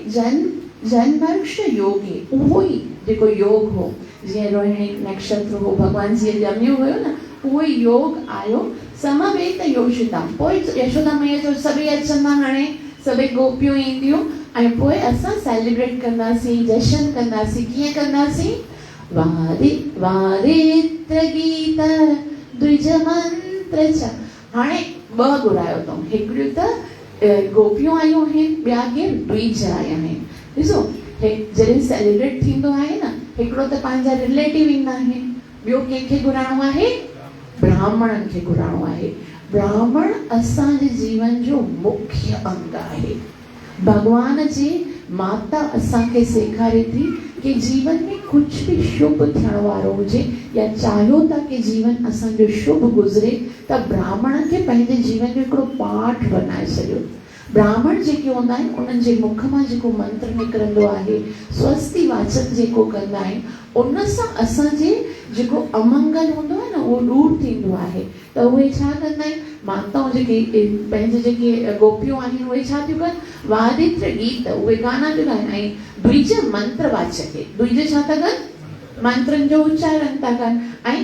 जन्मर्क्ष योगे, उहो ई जेको योग हो, जीअं रोहिणी नक्षत्र हो, भॻवान जीअं ॼमियो हुयो न, उहो ई योग आयो। समवेत योषिता, पोइ यशोदा मैया जो सभई अचंदा, हाणे सभई गोपियूं ईंदियूं, ऐं पोइ असां सेलिब्रेट कंदासीं, जशन कंदासीं। कीअं कंदासीं? वारित्र गीत द्विजमंत 3 हाणे 2 घुरायो अथऊं। हिकिड़ियूं त गोपियूं आयूं आहिनि, ॿिया केरु द्विज आया आहिनि। ॾिसो जॾहिं सेलिब्रेट थींदो आहे न, हिकिड़ो त पंहिंजा रिलेटिव ईंदा आहिनि, ॿियो कंहिंखे घुराइणो आहे, ब्राह्मणनि खे घुराइणो आहे। ब्राह्मण असांजे जीवन जो मुख्य अंग आहे। भगवान जी माता असांखे सेखारे थी कि जीवन में कुछ भी शुभ थियण वारो हुजे या चाहियो था कि जीवन असांजो शुभ गुज़रे त ब्राह्मण खे पंहिंजे जीवन जो हिकिड़ो पाठ बनाए छॾियो। ब्राह्मण जेके हूंदा आहिनि उन्हनि जे मुख मां जेको मंत्र निकिरंदो आहे, स्वस्ति वाचन जेको कंदा आहिनि, उन सां असांजे जेको अमंगल हूंदो आहे न उहो दूर थींदो आहे। त उहे छा कंदा आहिनि, माताऊं जेके पंहिंजे जेके गोपियूं आहिनि उहे छा थियूं कनि, वादित्र गीत उहे गाना थियूं ॻाइनि ऐं द्विज मंत्र वाचक द्विज छा था कनि, मंत्रनि जो उच्चारण था कनि ऐं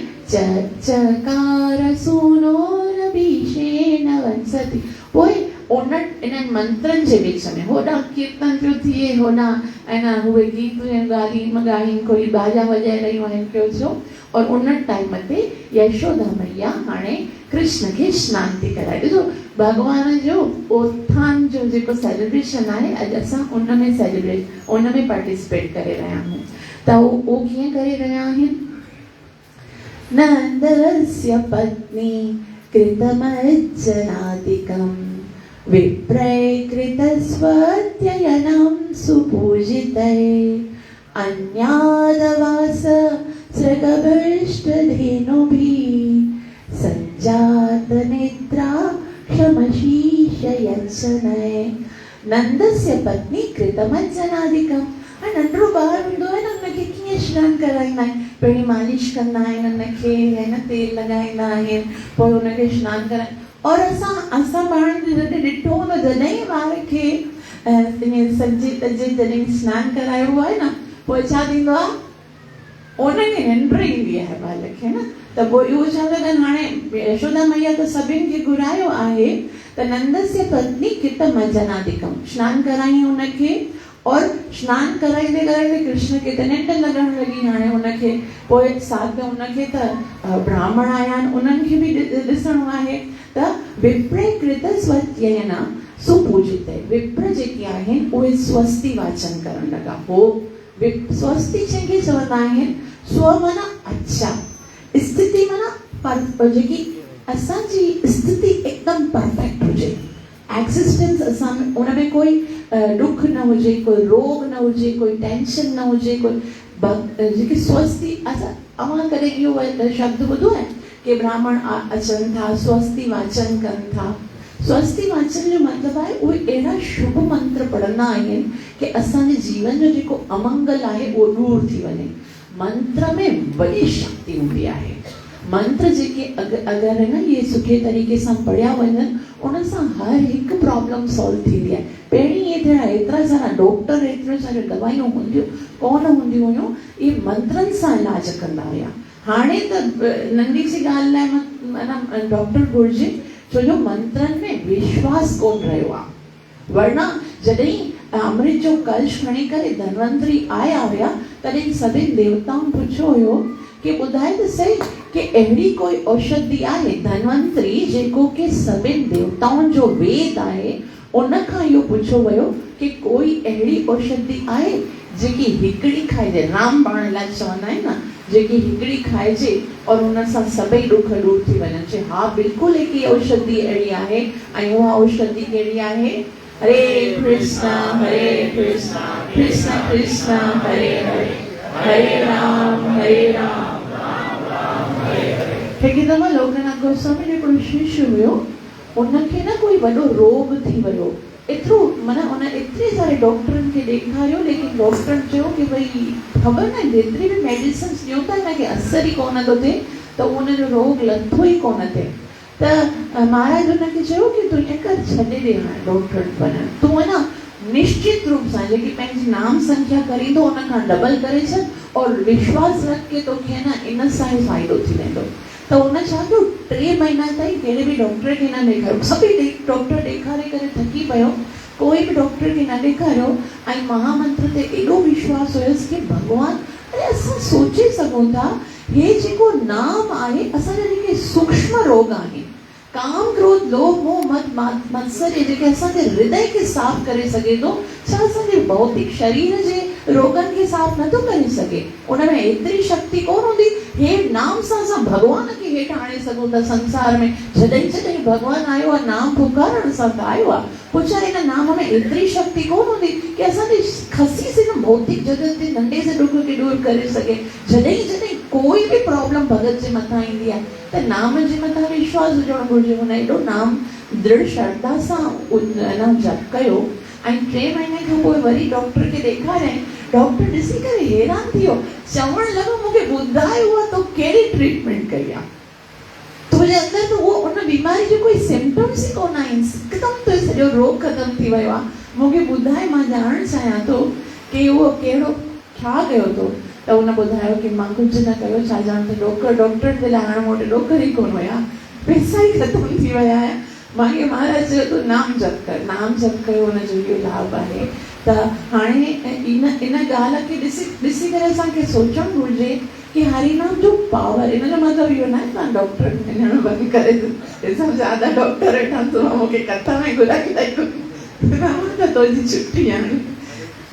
चकार सूनोरभिषेण वंसति। पोइ उन इन मंत्रनि जे विच में होॾां कीर्तन पियो थिए, होॾां ऐं न उहे गीत ॻाइनि, कोई बाजा वॼाए रहियूं आहिनि पियो छो, और उन टाइम ते यशोदा मैया हाणे कृष्ण खे सनानु थी कराए। ॾिसो भॻवान जो उत्थान जो जेको सेलिब्रेशन आहे, अॼु असां उन में पार्टिसिपेट करे रहिया आहियूं। त उहो कीअं करे रहिया आहिनि, नंदस्य पत्नी कृतमज्जनादिकम् विप्रय कृतस्वत्ययनं सुपूजितै अन्यादवास सृगभृष्टधेनुभिः सञ्जात निद्रा क्षमशीष यत्सनय। नंदस्य पत्नी कृतमज्जनादिकम्। नंढड़ो ॿार हूंदो आहे न, हुनखे कीअं सनानु कराईंदा आहिनि, पहिरीं मालिश कंदा आहिनि हुनखे, है न तेल लॻाईंदा आहिनि, पोइ हुनखे सनानु कराईंदा। और असां पाण जॾहिं ॾिठो न, जॾहिं ॿार खे सजे तजे जॾहिं सनानु करायो आहे न, पोइ छा थींदो आहे, उनखे निंड ईंदी आहे ॿार खे न। त पोइ इहो छा था कनि, हाणे यशोदा मैया त सभिनि खे घुरायो आहे, त नंदस्य पत्नी कृतमज्जनादिकम्, सनानु कराई हुनखे, और सनानु कराईंदे कराईंदे कृष्ण खे त निंड लॻण लॻी। हाणे हुनखे पोइ साथ में हुनखे त ब्राह्मण आया आहिनि, उन्हनि खे बि ॾिसणो आहे। त विप्रे कृत स्वत्ययन सुपूजित। विप्र जेके आहिनि उहे स्वस्ति वाचन करण लॻा। हो स्वस्ति जंहिंखे चवंदा आहिनि, स्व माना अच्छा, स्थिति माना जेकी असांजी स्थिति एकदम परफेक्ट हुजे, एक्सिस्टेंस असां उन में कोई दुख न हुजे, कोई रोग न हुजे, कोई टेंशन न हुजे, कोई जेकी स्वस्ति। असां अवां कॾहिं इहो शब्द ॿुधो आहे कि ब्राह्मण अचनि था, स्वस्ति वाचन कनि था। स्वस्ति वाचन जो मतिलबु आहे उहे अहिड़ा शुभ मंत्र पढ़ंदा आहिनि कि असांजे जीवन जो जेको अमंगल आहे उहो दूर थी वञे। मंत्र में वॾी शक्ति हूंदी आहे। मंत्र जेके अगरि न इहे सुठे तरीक़े सां पढ़िया वञनि, उन सां हर हिकु प्रॉब्लम सॉल्व थींदी आहे। पहिरीं एतिरा सारा डॉक्टर, एतिरो सारियूं दवाइयूं कोन हूंदियूं हुयूं, इहे मंत्रनि सां इलाज कंदा हुया। हाणे त नंढी सी ॻाल्हि लाइ माना डॉक्टर घुर्जे, छो जो मंत्रनि में विश्वास कोन रहियो आहे। वरना जॾहिं अमृत जो कलश खणी करे धनवंतरी आया हुया, तॾहिं सभिनि देवताउनि पुछियो हुयो कि ॿुधाए त सही कि अहिड़ी कोई औषधि आहे, धनवंतरी जेको कि सभिनि देवताउनि जो वेद आहे, उन खां इहो पुछियो वियो कि कोई अहिड़ी औषधि आहे जेकी हिकिड़ी खाइजे, रामबाण लाइ चवंदा आहिनि न, जेकी हिकिड़ी खाइजे और उन सां सभई दुख दूर थी वञनि। चए हा बिल्कुलु हिकिड़ी औषधि अहिड़ी आहे, ऐं उहा औषधि कहिड़ी आहे, हरे कृष्ण कृष्ण कृष्ण हरे हरे, हरे राम राम राम हरे हरे। हिकु दफ़ा लोकनाथ गोस्वामी जो हिकिड़ो शिष्य हुयो, उनखे न कोई वॾो रोग थी वियो। एतिरो माना उन एतिरे सारे डॉक्टरनि खे ॾेखारियो, लेकिन डॉक्टर चयो कि भई ख़बर न जेतिरी बि मेडिसिन ॾियूं था हिनखे असर ई कोन थो थिए, त उनजो रोग लथो ई कोन थिए। त महाराज उनखे चयो कि तूं ईअं कर, छॾे ॾे हाणे डॉक्टर वञणु, तूं आहे न निश्चित रूप सां जेकी पंहिंजी नाम संख्या करींदो उन खां डबल करे छॾ, और विश्वास रख के तोखे न इन सां ई फ़ाइदो थी वेंदो। त उन छा कयो, 3 महीना ताईं कहिड़े बि डॉक्टर खे न ॾेखारियो। सभई डॉक्टर ॾेखारे करे थकी पियो, कोई बि डॉक्टर खे न ॾेखारियो, ऐं महामंत्र ते एॾो विश्वास हुयसि कि भॻवान, अरे असां सोचे सघूं था, हे जेको नाम आहे, असांजा जेके सूक्ष्म रोग आहिनि, काम क्रोध लोभ मोह मद मत्सर जेके असांजे हृदय खे साफ़ करे सघे थो, छा असांजे भौतिक शरीर जे रोगनि खे साफ़ नथो करे सघे? उन में एतिरी शक्ति कोन हूंदी? हे नाम सां असां भॻवान खे हेठि आणे सघूं था संसार में। जॾहिं जॾहिं भॻवान आयो आहे नाम पुकारण सां त आयो आहे, पोइ छा हिन नाम में एतिरी शक्ति कोन हूंदी कि असांजे खसी से न भौतिक जगत जे नंढे से दुख खे दूर करे सघे? जॾहिं जॾहिं कोई बि प्रॉब्लम भगत जे मथां ईंदी आहे त नाम जे मथां विश्वास हुजणु घुरिजे। हुन एॾो नाम दृढ़ श्रद्धा सां जप कयो ऐं 3 महीने खां पोइ वरी डॉक्टर खे ॾेखारियईं। डॉक्टर ॾिसी करे हैरान थी वियो, चवणु लॻो मूंखे ॿुधाए उहा तो कहिड़ी ट्रीटमेंट कई आहे? तुंहिंजे अंदरि त उहो उन बीमारी जो कोई सिम्टम्स ई कोन आहिनि, हिकदमि तो सॼो रोग ख़तम थी वियो आहे। मूंखे ॿुधाए, मां ॼाणणु चाहियां थो कि उहो कहिड़ो छा कयो अथव? त हुन ॿुधायो कि मां कुझु न कयो, छा ॼाण त डॉक्टर जे लाइ हाणे मूं वटि डॉक्टर ई कोन हुया, पैसा ई ख़तम थी विया आहिनि। मूंखे महाराज चयो तूं नाम जप कर, नाम जप कयो, हुनजो इहो लाभ आहे। त हाणे इन ॻाल्हि खे ॾिसी करे असांखे सोचणु घुरिजे कि हरिनाम जो पावर, इन जो मतिलबु इहो न आहे तव्हां डॉक्टर वञणु बंदि करे ॾिसो, ज़्यादा डॉक्टर वेठा तो मूंखे कथा में घुराई ॾेई त तुंहिंजी छुटी आहे।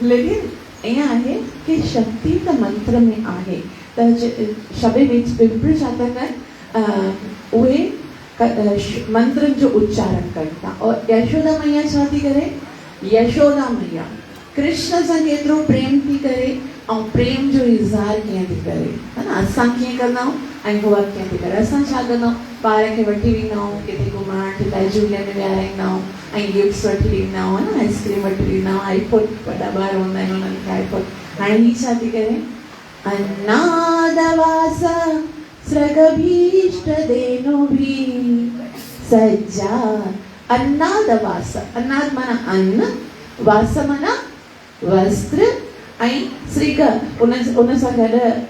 लेकिन ईअं आहे कि शक्ति त मंत्र में आहे। त शबे विच पिंपल छा था कनि, उहे मंत्र जो उच्चारण कनि था। और यशोदा मैया छा थी करे? यशोदा मैया कृष्ण सां केतिरो प्रेम थी करे ऐं प्रेम जो इज़हार कीअं थी करे, है न? असां कीअं कंदा आहियूं ऐं उहा कीअं थी करे? असां छा कंदा आहियूं? ॿार खे वठी वेंदा आहियूं किथे घुमाइण लाइ, झूले में विहाराईंदा आहियूं ऐं गिफ्ट्स वठी ॾींदा आहियूं, है न? आइस्क्रीम वठी ॾींदा आहियूं, आईफोन, वॾा ॿार हूंदा आहिनि हुननि खे आईफोन। हाणे ही छा थी करे? अन्नादवास स्रगभीष्ट धेनुभि सज्जा। अन्नादवास, अन्नाद माना अन्न, वास माना वस्त्र ऐं सृग, उन सां गॾु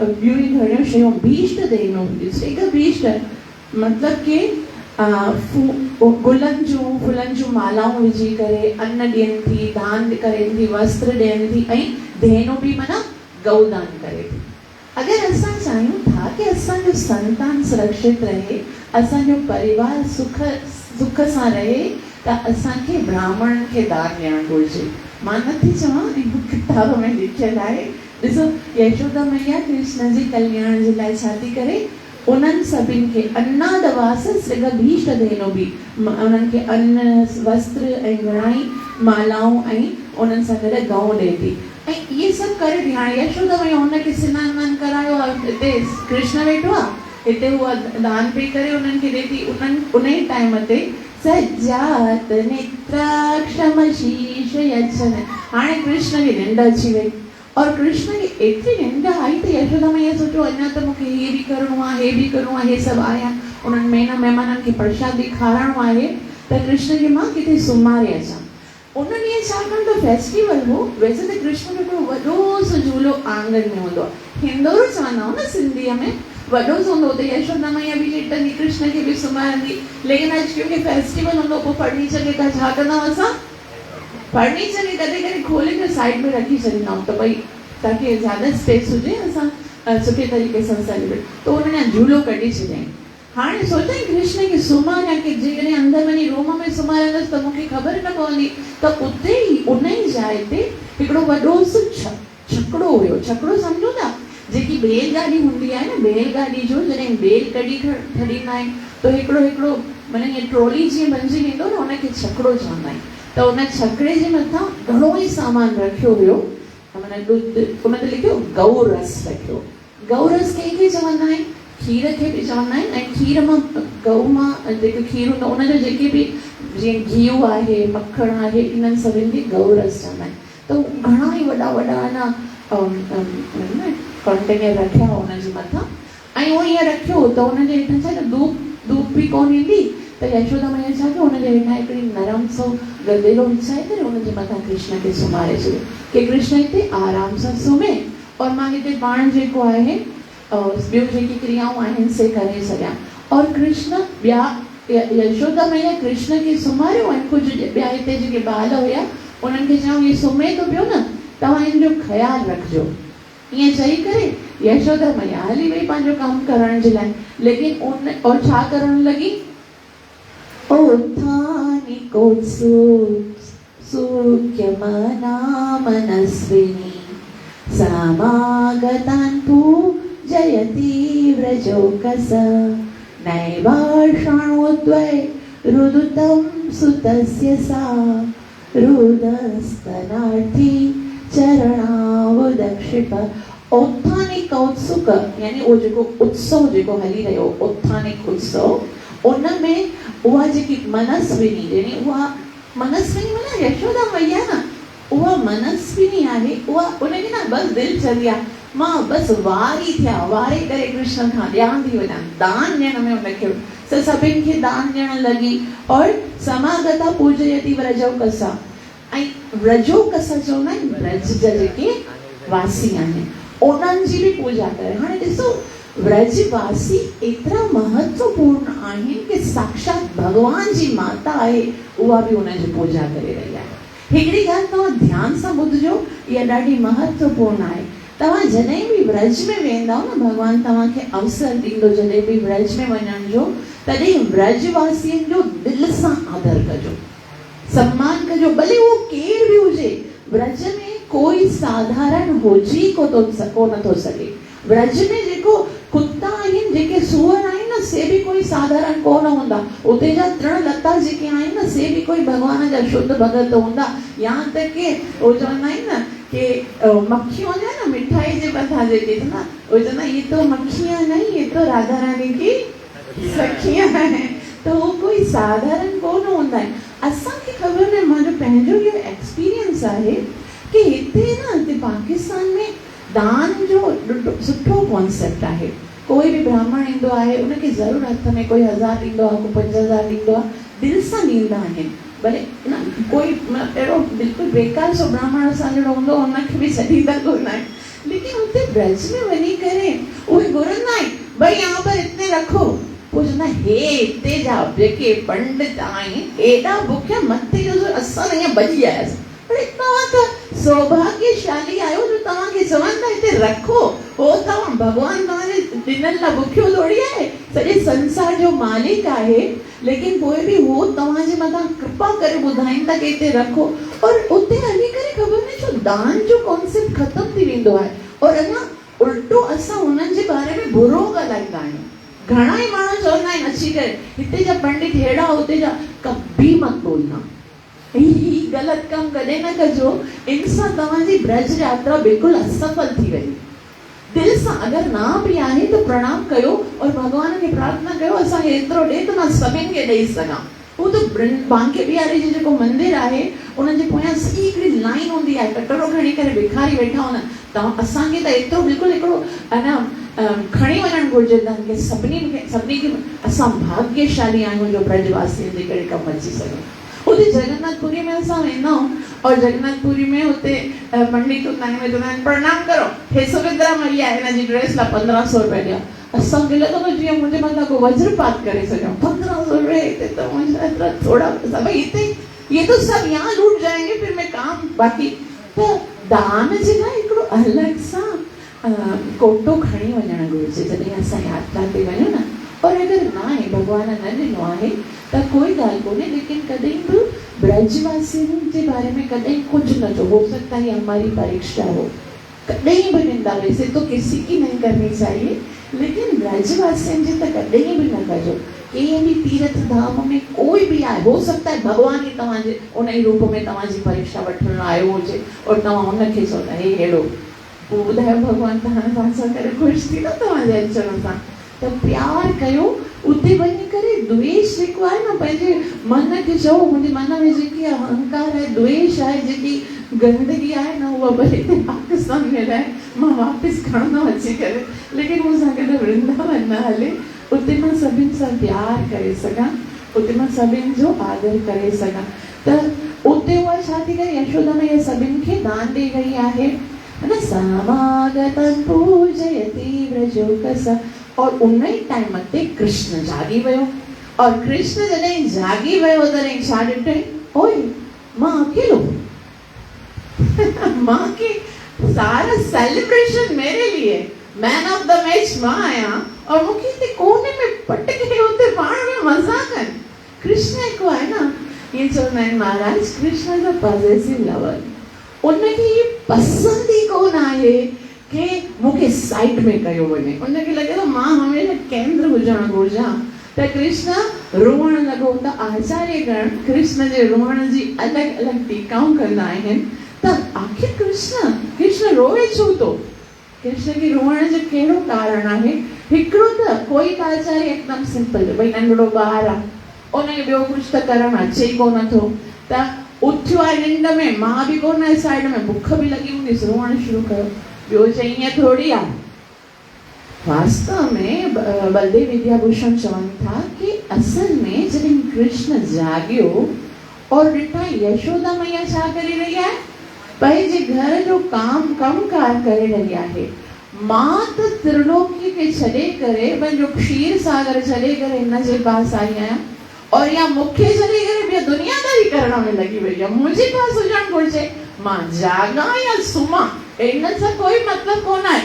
ॿियूं ई घणियूं शयूं। भीष्ट धेनुभि, सृग भीष्ट मतिलबु कि गुलनि जूं फुलनि जूं मालाऊं विझी करे अन्न ॾियनि थी, दान करे थी, वस्त्र ॾियनि थी ऐं धेनु बि माना गौदान करे थी। अगरि असां चाहियूं था कि असांजो संतान सुरक्षित रहे, असांजो परिवार सुख सां रहे, त असांखे ब्राह्मणनि खे दान ॾियणु घुरिजे। मां नथी चवां, किताब में लिखियलु आहे। ॾिसो, यशोदा मैया कृष्ण जे कल्याण जे लाइ छा थी करे? उन्हनि सभिनि खे अन्नादवास सृगभीष्ट धेनुभि, उन्हनि खे अन्न, वस्त्र ऐं घणाई मालाऊं ऐं उन्हनि सां गॾु गऊं ॾिए थी ऐं इहे सभु करे थी। हाणे यशोदा मैया हुनखे सनानु वान करायो आहे, हिते कृष्ण वेठो आहे, हिते उहा दान पई करे उन्हनि खे ॾिए थी। उन ई टाइम ते सज्जात नेत्राक्षमशीष यच्छन। हाणे कृष्ण खे निंड अची वई और कृष्ण खे एतिरी निंड आई त यशोदा मैया सोचियो अञा त मूंखे हे बि करिणो आहे, हे बि करिणो आहे, हे सभु आया उन्हनि महिमाननि खे प्रसाद बि खाराइणो आहे, त कृष्ण खे मां किथे सुम्हारे अचां। उन ॾींहुं छाकाणि त फेस्टिवल हो, वैसे त कृष्ण जो हिकिड़ो वॾो सो झूलो आंगन में हूंदो आहे, हिंदोरो चवंदा आहियूं न सिंधीअ में, वॾो सो हूंदो, त यशोदा मैया बि लेटंदी, कृष्ण खे बि सुम्हारंदी। लेकिन अॼु क्योंकि फेस्टिवल हूंदो, पोइ फर्नीचर खे छा कंदा आहियूं असां? फर्नीचर खे कॾहिं कॾहिं खोले करे साइड में रखी छॾींदा आहियूं त भई ताकि ज़्यादा स्पेस हुजे, असां सुठे तरीक़े सां सेलिब्रेट। त उन्हनि झूलो कढी छॾियईं। हाणे सोचाई कृष्ण खे सुम्हारिया कि जेकॾहिं अंदरि वञी रूम में सुम्हारंदसि त मूंखे ख़बर न पवंदी। त उते ई उन ई जाइ ते हिकिड़ो वॾो सो छकड़ो हुयो। छकड़ो सम्झो था, जेकी बैलगाॾी हूंदी आहे न, बैलगाॾी जो जॾहिं बैल कढी छॾींदा आहिनि त हिकिड़ो माना हीअं ट्रॉली जीअं बणिजी वेंदो न, हुनखे छकड़ो चवंदा आहिनि। त उन छकड़े जे मथां घणो ई सामान रखियो हुयो, माना ॾुध, उन ते लिखियो गऊ रस रखियो। गऊ रस कंहिंखे चवंदा आहिनि? खीर खे बि चवंदा आहिनि ऐं खीर मां, गऊ मां जेको खीर हूंदो उनजो जेके बि जीअं गिहु आहे, मखण आहे, इन्हनि सभिनि खे गऊ रस चवंदा आहिनि। त घणा ई वॾा कंटेनर रखिया हुनजे मथां ऐं उहो ईअं रखियो त हुनजे हेठां छा धूप बि कोन ईंदी। त यशोदा मैया छा कयो, हुनजे हेठां हिकिड़ी नरम सो गदेलो विछाए करे हुनजे मथां कृष्ण खे सुम्हारे छॾियो कि कृष्ण हिते आराम सां सुम्हे और मां हिते पाण जेको आहे ॿियूं जेकी क्रियाऊं आहिनि से करे सघियां। और कृष्ण ॿिया यशोदा मैया कृष्ण खे सुम्हारियो ऐं कुझु ॿिया हिते जेके बाल हुया उन्हनि खे चयूं इहे सुम्हे थो पियो न, तव्हां हिन जो ख़्यालु रखिजो। ईअं चई करे यशोदा मैया हली वई पंहिंजो कमु करण जे लाइ। लेकिन और छा करणु लॻी? सुख्यमना मनस्विनी समागतान् पूजयति व्रजोकस नैवाषाणोद्वै रुदुतं सुतस्य सा रुदस्तनार्थी चरणावदक्षिप। औत्थानिक उत्सुक यानी वो जेको उत्सव जेको हली रहियो औत्थानिक उत्सव उन में उहा जेकी मनस्विनी यानी उहा मनस्विनी माना यशोदा मैया न उहा मनस्विनी आहे उहा उनखे न बस दिल चली आहे मां बस वारी थिया वारे करे कृष्ण खां ध्यान थी वञा दान ॾियण में उनखे सभिनि खे दान ॾियण लॻी और समागता पूजयति व्रजोकसा ऐं व्रजोकसा चवंदा आहिनि व्रज जा जेके वासी आहिनि उन्हनि जी बि पूजा करे। हाणे ॾिसो व्रजवासी एतिरा महत्वपूर्ण आहिनि कि साक्षात भगवान जी माता आहे उहा बि उनजी पूजा करे रही आहे। हिकिड़ी ॻाल्हि तव्हां ध्यान सां ॿुधजो इहा ॾाढी महत्वपूर्ण आहे। तव्हां जॾहिं बि व्रज में वेंदव न भगवान तव्हांखे अवसर ॾींदो जॾहिं बि व्रज में वञण जो तॾहिं व्रजवासियुनि जो दिलि सां आदर कजो सम्मान कजो भले उहो केर बि हुजे। व्रज में कोई साधारण हुजी को नथो सघे। व्रज में जेको कुत्ता आहिनि जेके सूअर आहिनि न से बि कोई साधारण कोन हूंदा। उते जा तृण लता जेके आहिनि न से बि कोई भगवान जा शुद्ध भगत हूंदा। यहाँ तक के वो चवंदा आहिनि न कि मक्खियों जो ना मिठाई जे मथां जेके ना वो चवंदा ये तो मक्खियां नहीं ये तो राधा रानी की सखियां हैं। तो वो कोई साधारण कोन हूंदा आहिनि। असांखे ख़बर न मुंहिंजो पंहिंजो इहो एक्सपीरियंस आहे कि हिते न हिते पाकिस्तान में दान जो सुठो कॉन्सेप्ट आहे। कोई भी ब्राह्मण ईंदो आहे उनखे ज़रूर हथ में कोई 1000 ॾींदो आहे कोई 5000 ॾींदो आहे दिलि सां ॾींदा आहिनि। भले न कोई अहिड़ो बिल्कुलु बेकार सो ब्राह्मण असां जहिड़ो हूंदो उनखे बि छॾींदा कोन आहिनि। लेकिन हुते ब्रज में वञी करे उहे घुरंदा आहिनि भई यहाँ पर इतने रखो पोइ चवंदा हे हिते जा जेके पंडित आहिनि एॾा बुखिया मथे जो असां ईअं भॼी आयासीं। पर तव्हां त सौभाग्यशाली आहियो जो तव्हांखे चवनि था हिते रखो। हो तव्हां भॻवान तव्हांजे ॾिनल लाइ बुखियो थोरी आहे सॼे संसार जो मालिक आहे। लेकिन पोइ बि हो तव्हांजे मथां कृपा करे ॿुधाइनि था कि हिते रखो। और उते हली करे ख़बर न छो दान जो कॉन्सेप्ट ख़तम थी वेंदो आहे और अञा उल्टो असां उन्हनि जे बारे में बुरो ॻाल्हाईंदा आहियूं। घणा ई माण्हू चवंदा आहिनि अची करे हिते जा पंडित हेड़ा हुते जा कभी मत बोलना ही गलत कम कॾहिं न कजो। इन सां तव्हांजी ब्रज यात्रा बिल्कुलु असफल थी वेंदी। दिलि सां अगरि ना बि आहे त प्रणाम कयो और भॻवान खे प्रार्थना कयो असांखे एतिरो ॾे त मां सभिनि खे ॾेई सघां। हू त बांके बिहारी जो जेको मंदिर आहे उनजे पोयां सॼी हिकिड़ी लाइन हूंदी आहे कटोरो खणी करे भिखारी वेठा हूंदा। तव्हां असांखे त एतिरो बिल्कुलु हिकिड़ो अञा खणी वञणु घुरिजे तव्हांखे सभिनी खे असां भाग्यशाली आहियूं जो ब्रजवासियुनि जे करे कमु अची सघूं। उते जगन्नाथपुरी में असां वेंदा आहियूं और जगन्नाथपुरी में उते पंडित हूंदा आहिनि चवंदा आहिनि प्रणाम करो हे सुभद्रा मैया हिन जी ड्रेस लाइ 1500 रुपया ॾिया। असांखे लॻंदो जीअं मुंहिंजे मथां को वज्रपात करे सघूं। 1500 रुपये हिते त मुंहिंजा एतिरा थोड़ा पैसा भई हिते ये तो सब यहाँ लूट जाएंगे फिर मैं काम बाक़ी। त दान जे लाइ हिकिड़ो अलॻि सां कोटो खणी वञणु घुरिजे जॾहिं असां यात्रा ते वञूं न। और अगरि न आहे भॻवान न ॾिनो आहे त कोई ॻाल्हि कोन्हे। लेकिन कॾहिं बि ब्रजवासियुनि जे बारे में कॾहिं कुझु न चओ। हो सकता है हमारी परीक्षा हो कॾहिं बि निंदा वैसे तो किसी की नहीं करनी चाहिए लेकिन ब्रजवासियुनि जी त कॾहिं बि न कजो। कंहिं बि तीर्थ धाम में कोई बि आहे हो सकता है भॻवान ई तव्हांजे उन ई रूप में तव्हांजी परीक्षा वठण आयो हुजे और तव्हां हुनखे चवंदा हे अहिड़ो पोइ ॿुधायो भॻवान तव्हां सां करे ख़ुशि थींदो तव्हांजे अचण सां। त प्यार कयो। उते वञी करे द्वेष जेको आहे न पंहिंजे मन खे चओ मुंहिंजे मन में जेकी अहंकार आहे द्वेष आहे जेकी गंदगी आहे न उहा भले पाकिस्तान में रहे मां वापसि खणंदमि अची करे। लेकिन मूंसां गॾु वृंदावन न हले उते मां सभिनि सां प्यार करे सघां उते मां सभिनि जो आदर करे सघां। त उते उहा छा थी करे यशोदा मैया सभिनि खे दान ॾेई रही आहे न समागतं पूजयति व्रजोकस। और उन ई टाइम ते कृष्ण जागी वियो और कृष्ण जॾहिं जागी वियो तॾहिं छा ॾिठई ओए मां अकेलो मां के सारा सेलिब्रेशन मेरे लिए मैन ऑफ द मैच मां आया और मूंखे हिते कोने में पट के उते पाण में मज़ा कनि। कृष्ण को आहे न, ये चवंदा आहिनि Maharaj Krishna is a possessive lover. उनखे ये पसंद ई कोन आहे कि मूंखे साइड में कयो वञे। उनखे लॻे थो मां हमेशह केंद्र हुजणु घुरिजां। त कृष्ण रोअण लॻो त आचार्यगण कृष्ण जे रोअण जी अलॻि अलॻि टीकाऊं कंदा आहिनि। त आखिर कृष्ण रोए छो थो? कृष्ण खे रोअण जो कहिड़ो कारण आहे? हिकिड़ो त कोई त आचार्य हिकदमि सिंपल, भई नंढड़ो ॿार आहे, उनखे ॿियो कुझु त करणु अचे ई कोन थो, त उथियो आहे निंड में, मां बि कोन आहे साइड में, बुख बि लॻी हूंदीसि, रोअणु शुरू कयो। ॿियो चई ईअं थोरी आहे। वास्तव में बलदेव विद्याभूषण चवनि था कि असल में जॾहिं कृष्ण जाॻियो और ॾिठा यशोदा मैया छा करे रही आहे, पंहिंजे घर जो कमकार करे रही आहे। मां त त्रिलोकी खे छॾे करे, पंहिंजो क्षीर सागर छॾे करे हिन जे पास आई आहियां, और या मूंखे छॾे करे ॿिया दुनियादारी करण में लॻी वई आहे। मुंहिंजे पास हुजणु घुरिजे, मां जाॻां या सुम्हां इन सां कोई मतिलबु कोन आहे।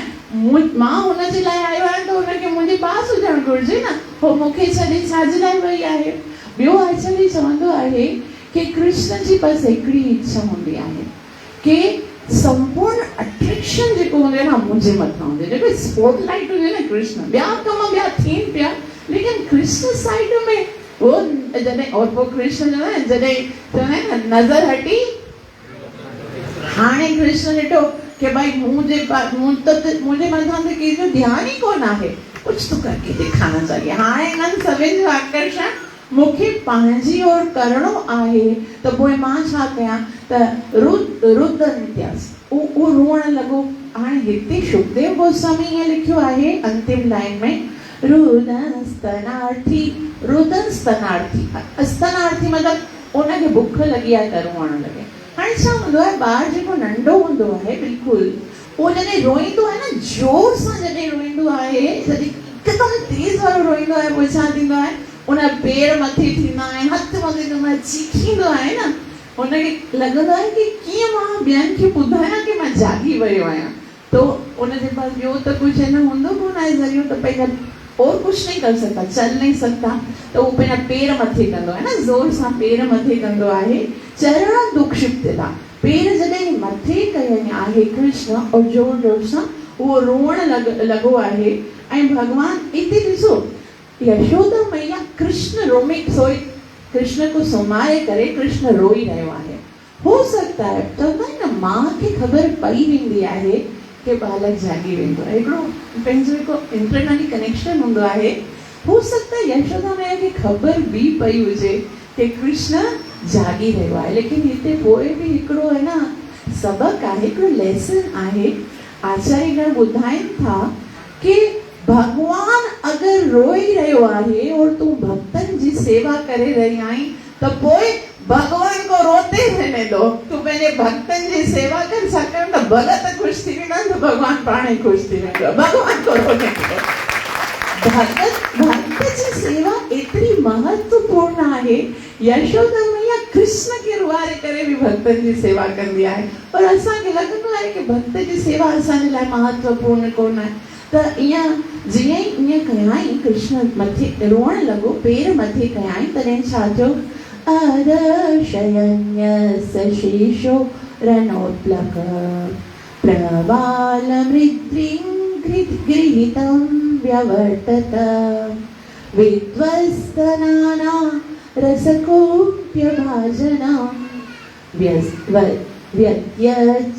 मां हुन जे लाइ आयो आहियां त हुनखे मुंहिंजे पास हुजणु घुरिजे न, हो मूंखे छॾे छाजे लाइ वई आहे। ॿियो आचार्य चवंदो आहे कि कृष्ण जी बसि हिकिड़ी इच्छा हूंदी आहे कि संपूर्ण अट्रैक्शन जेको हुजे न मुंहिंजे मथां हुजे। जेको स्पॉटलाइट हुजे न कृष्ण, ॿिया कम ॿिया थियनि पिया, लेकिन कृष्ण साइड में वो जॾहिं, और पोइ कृष्ण जो न जॾहिं चवंदा आहिनि न नज़र हटी, हाणे कृष्ण ॾिठो कि भाई मुंहिंजे मथां त कंहिंजो ध्यानु ई कोन आहे, कुझु तो करके दिखाना चाहिए। हाणे हिननि सभिनि जो आकर्षण मूंखे पंहिंजी ओर करणो आहे, त पोइ मां छा कयां? त रुदन थियसि, उहो रोअण लॻो। हाणे हिते शुकदेव गोस्वामी ईअं लिखियो आहे अंतिम लाइन में, रुदन स्तनार्थी। रुदन स्तनार्थी, स्तनार्थी मतिलबु उनखे बुख लॻी आहे त रोअण लॻे। हाणे छा हूंदो आहे, ॿार जेको नंढो हूंदो आहे बिल्कुलु, उहो जॾहिं रोईंदो आहे न, जोर सां जॾहिं रोईंदो आहे, जॾहिं हिकदमि तेज़ वारो रोईंदो आहे, पोइ छा थींदो आहे, उन पेर मथे थींदा आहिनि, हथ मथे थींदो आहे, चीखींदो आहे न, उनखे लॻंदो आहे कि कीअं मां ॿियनि खे ॿुधायां कि मां जाॻी वियो आहियां। तो उनजे पास ॿियो त कुझु न हूंदो कोन आहे ज़रियो, त पंहिंजा और कुछ नहीं कर सकता, चल नहीं सकता, तो वो पंहिंजा पेर मथे कंदो आहे न, ज़ोर सां पेर मथे कंदो आहे। चरण दुक्षिप्तता, पेर जॾहिं मथे कयनि आहे कृष्ण और जोर सां उहो रोअण लॻो आहे। ऐं भॻवान हिते ॾिसो, यशोदा मैया कृष्ण सोई कृष्ण को सुम्हारे करे कृष्ण रोई रहियो आहे। हो सकता है चवंदा आहिनि न, मां खे ख़बर पई वेंदी आहे कि बालक जागी वेंदो आहे, हिकिड़ो पंहिंजो हिकु इंटरनली कनेक्शन हूंदो आहे। हो सकता है यशोदा मैया खे ख़बर बि पई हुजे कि कृष्ण जागी रहियो आहे, लेकिन हिते पोइ बि हिकिड़ो आहे न सबक आहे, हिकिड़ो लेसन आहे। आचार्यगण ॿुधाइनि था कि भगवान अगरि रोई रहियो आहे और तूं भक्तनि जी सेवा करे रही आहीं, त पोइ भगवान को रोते रहने दो, तूं पंहिंजे भक्तनि जी सेवा कर, छाकाणि त भगत ख़ुशि थी वेंदा त भगवान पाण ई ख़ुशि थी वेंदो। भगवान को रोने दो। भक्त जी सेवा एतिरी महत्वपूर्ण आहे। यशोदा मैया कृष्ण खे रुआरे करे बि भक्तनि जी सेवा कंदी आहे, पर असांखे लॻंदो आहे कि भक्त जी सेवा असांजे लाइ महत्वपूर्ण कोन आहे। त ईअं जीअं ई ईअं कयाई, कृष्ण मथे रोअण लॻो, पेर मथे कयाई, तॾहिं छा थियो? अदशयन्यस्य शीशो रणोत्प्लक प्रवालमृद्रिं गृहीतं व्यवर्तत विध्वस्तनाना रसकोऽप्यभाजना व्यत्यस्य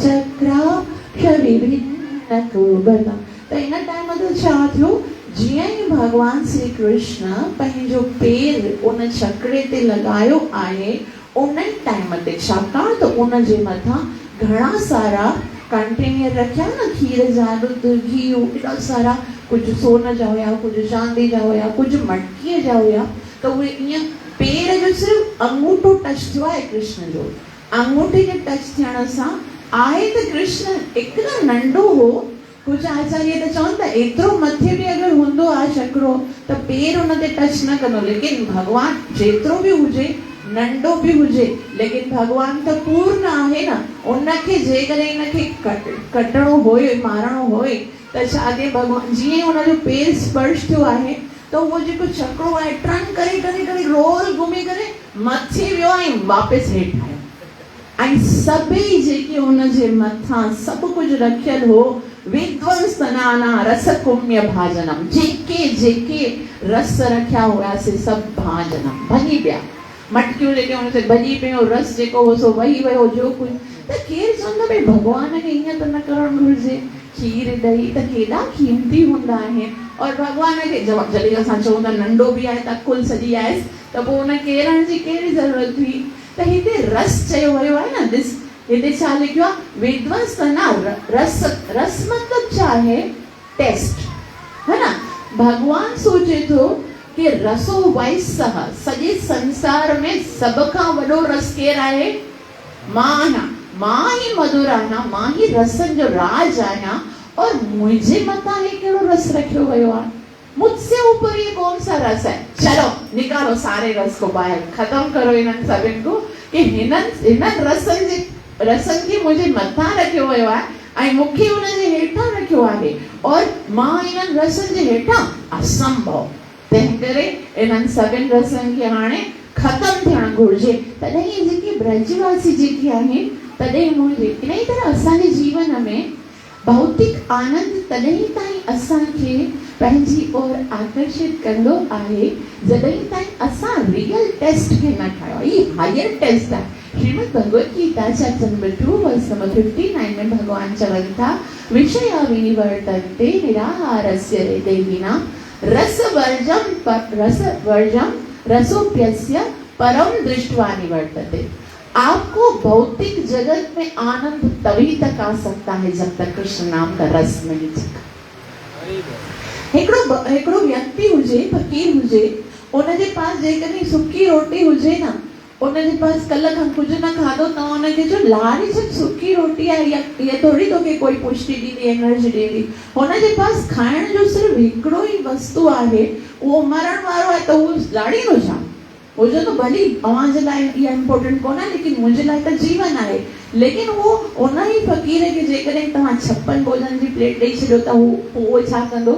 चक्राक्षविभिन्नकुबला। त इन टाइम ते छा थियो? जीअं ई भगवान श्री कृष्ण पंहिंजो पेर उन चक्रे ते लॻायो आहे, उन टाइम ते, छाकाणि त उन जे मथां घणा सारा कंटेनर रखिया न, खीर जा, ॾुध, घी, एॾा सारा, कुझु सोन जा हुया, कुझु चांदी जा हुया, कुझु मटकीअ जा हुया। त उहे ईअं पेर जो सिर्फ़ु अंगूठो टच थियो आहे कृष्ण जो। अंगूठे जे टच थियण सां आहे त कृष्ण हिकदमि नंढो हो। कुझु आचार्य त चवनि था एतिरो मथे बि अगरि हूंदो आहे चक्रो त पेर हुन ते टच न कंदो, लेकिन भॻवान जेतिरो बि हुजे, नंढो बि हुजे, लेकिन भॻवान त पूर्ण आहे न। उनखे जेकॾहिं हिनखे कटणो हुए, मारणो हुए, त छा थिए? भॻवान जीअं हुनजो पेर स्पर्श थियो आहे, तो वो जेको चक्रो आहे टर्न करे करे करे रोल घुमी करे मथे वियो ऐं वापसि हेठि आयो ऐं सभई जेके हुनजे मथां सभु कुझु रखियल हो विध्वंसनाना रस कुम्य भाजनम, जेके जेके रस रखिया हुआसीं सभु भाजनम भॼी पिया, मटकियूं जेके हुनसे भॼी पियो, रस जेको हो सो वही वियो, जो कुझु त केरु चवंदो भई भॻवान खे ईअं त न करणु घुरिजे, खीर ॾही त केॾा क़ीमती हूंदा आहिनि और भॻवान खे जॾहिं असां चऊं था नंढो बि आहे त कुल सॼी आयसि त पोइ हुन केरण जी कहिड़ी ज़रूरत हुई। त हिते रस चयो वियो आहे न, ॾिस हिते छा लिखियो आहे विध्वंस न रस, रस मतिलबु छा आहे टेस्ट है न। भॻवान सोचे थो कि रसो वैसह, सॼे संसार में सभ खां वॾो रस केरु आहे, मां आहियां, मां ही मधुर आहियां, मां ही रसनि जो राज आहियां और मुंहिंजे मथां हे कहिड़ो रस रखियो वियो आहे, मुझसे ऊपर ये कौन सा रस है, चलो निकालो सारे रस को बाहर, खत्म करो इन्हनि सभिनि को कि हिननि रसनि खे मुंहिंजे मथां रखियो वियो आहे ऐं मूंखे हुनजे हेठां रखियो आहे और मां इन्हनि रसनि जे हेठां असंभव, तंहिं करे इन्हनि सभिनि रसनि खे हाणे ख़तमु थियणु घुरिजे। तॾहिं जेके ब्रजवासी जेके आहिनि तॾहिं मुंहिंजे इन ई तरह असांजे जीवन में भौतिक आनंद तॾहिं ताईं असांखे पंहिंजी ओर आकर्षित कंदो आहे जॾहिं ताईं असां रियल टेस्ट खे न ठाहियो, ही हायर टेस्ट आहे। Shrimad Bhagavad Gita chapter number 2 verse number 59 में भगवान चवनि था विषया विनिवर्तन्ते निराहारस्य हृदयेन रसवर्जम रसोप्यस्य परम दृष्ट्वा निवर्तते। आपको भौतिक जगत में आनंद तभी तक आ सकता है जब तक कृष्ण नाम का रस मिल सका। हिकिड़ो व्यक्ति हुजे, फकीर हुजे, उनजे पास जेकॾहिं सुकी रोटी हुजे न, उनजे पास कल्ह खां कुझु न खाधो त उनखे जो लारी जब सुकी रोटी आहे या थोड़ी तोखे कोई पुष्टि ॾींदी एनर्जी ॾींदी, हुनजे पास खाइण जो सिर्फ़ु हिकिड़ो ई वस्तु आहे, उहो मरण वारो आहे त उहो लाड़ींदो छा, हुजे तो भली अवां जे लाइ इहा इम्पोर्टेंट कोन आहे लेकिन मुंहिंजे लाइ त जीवन आहे। लेकिन वो उन ई फ़क़ीर खे जेकॾहिं तव्हां 56 भोजन जी प्लेट ॾेई छॾियो त उहो छा कंदो,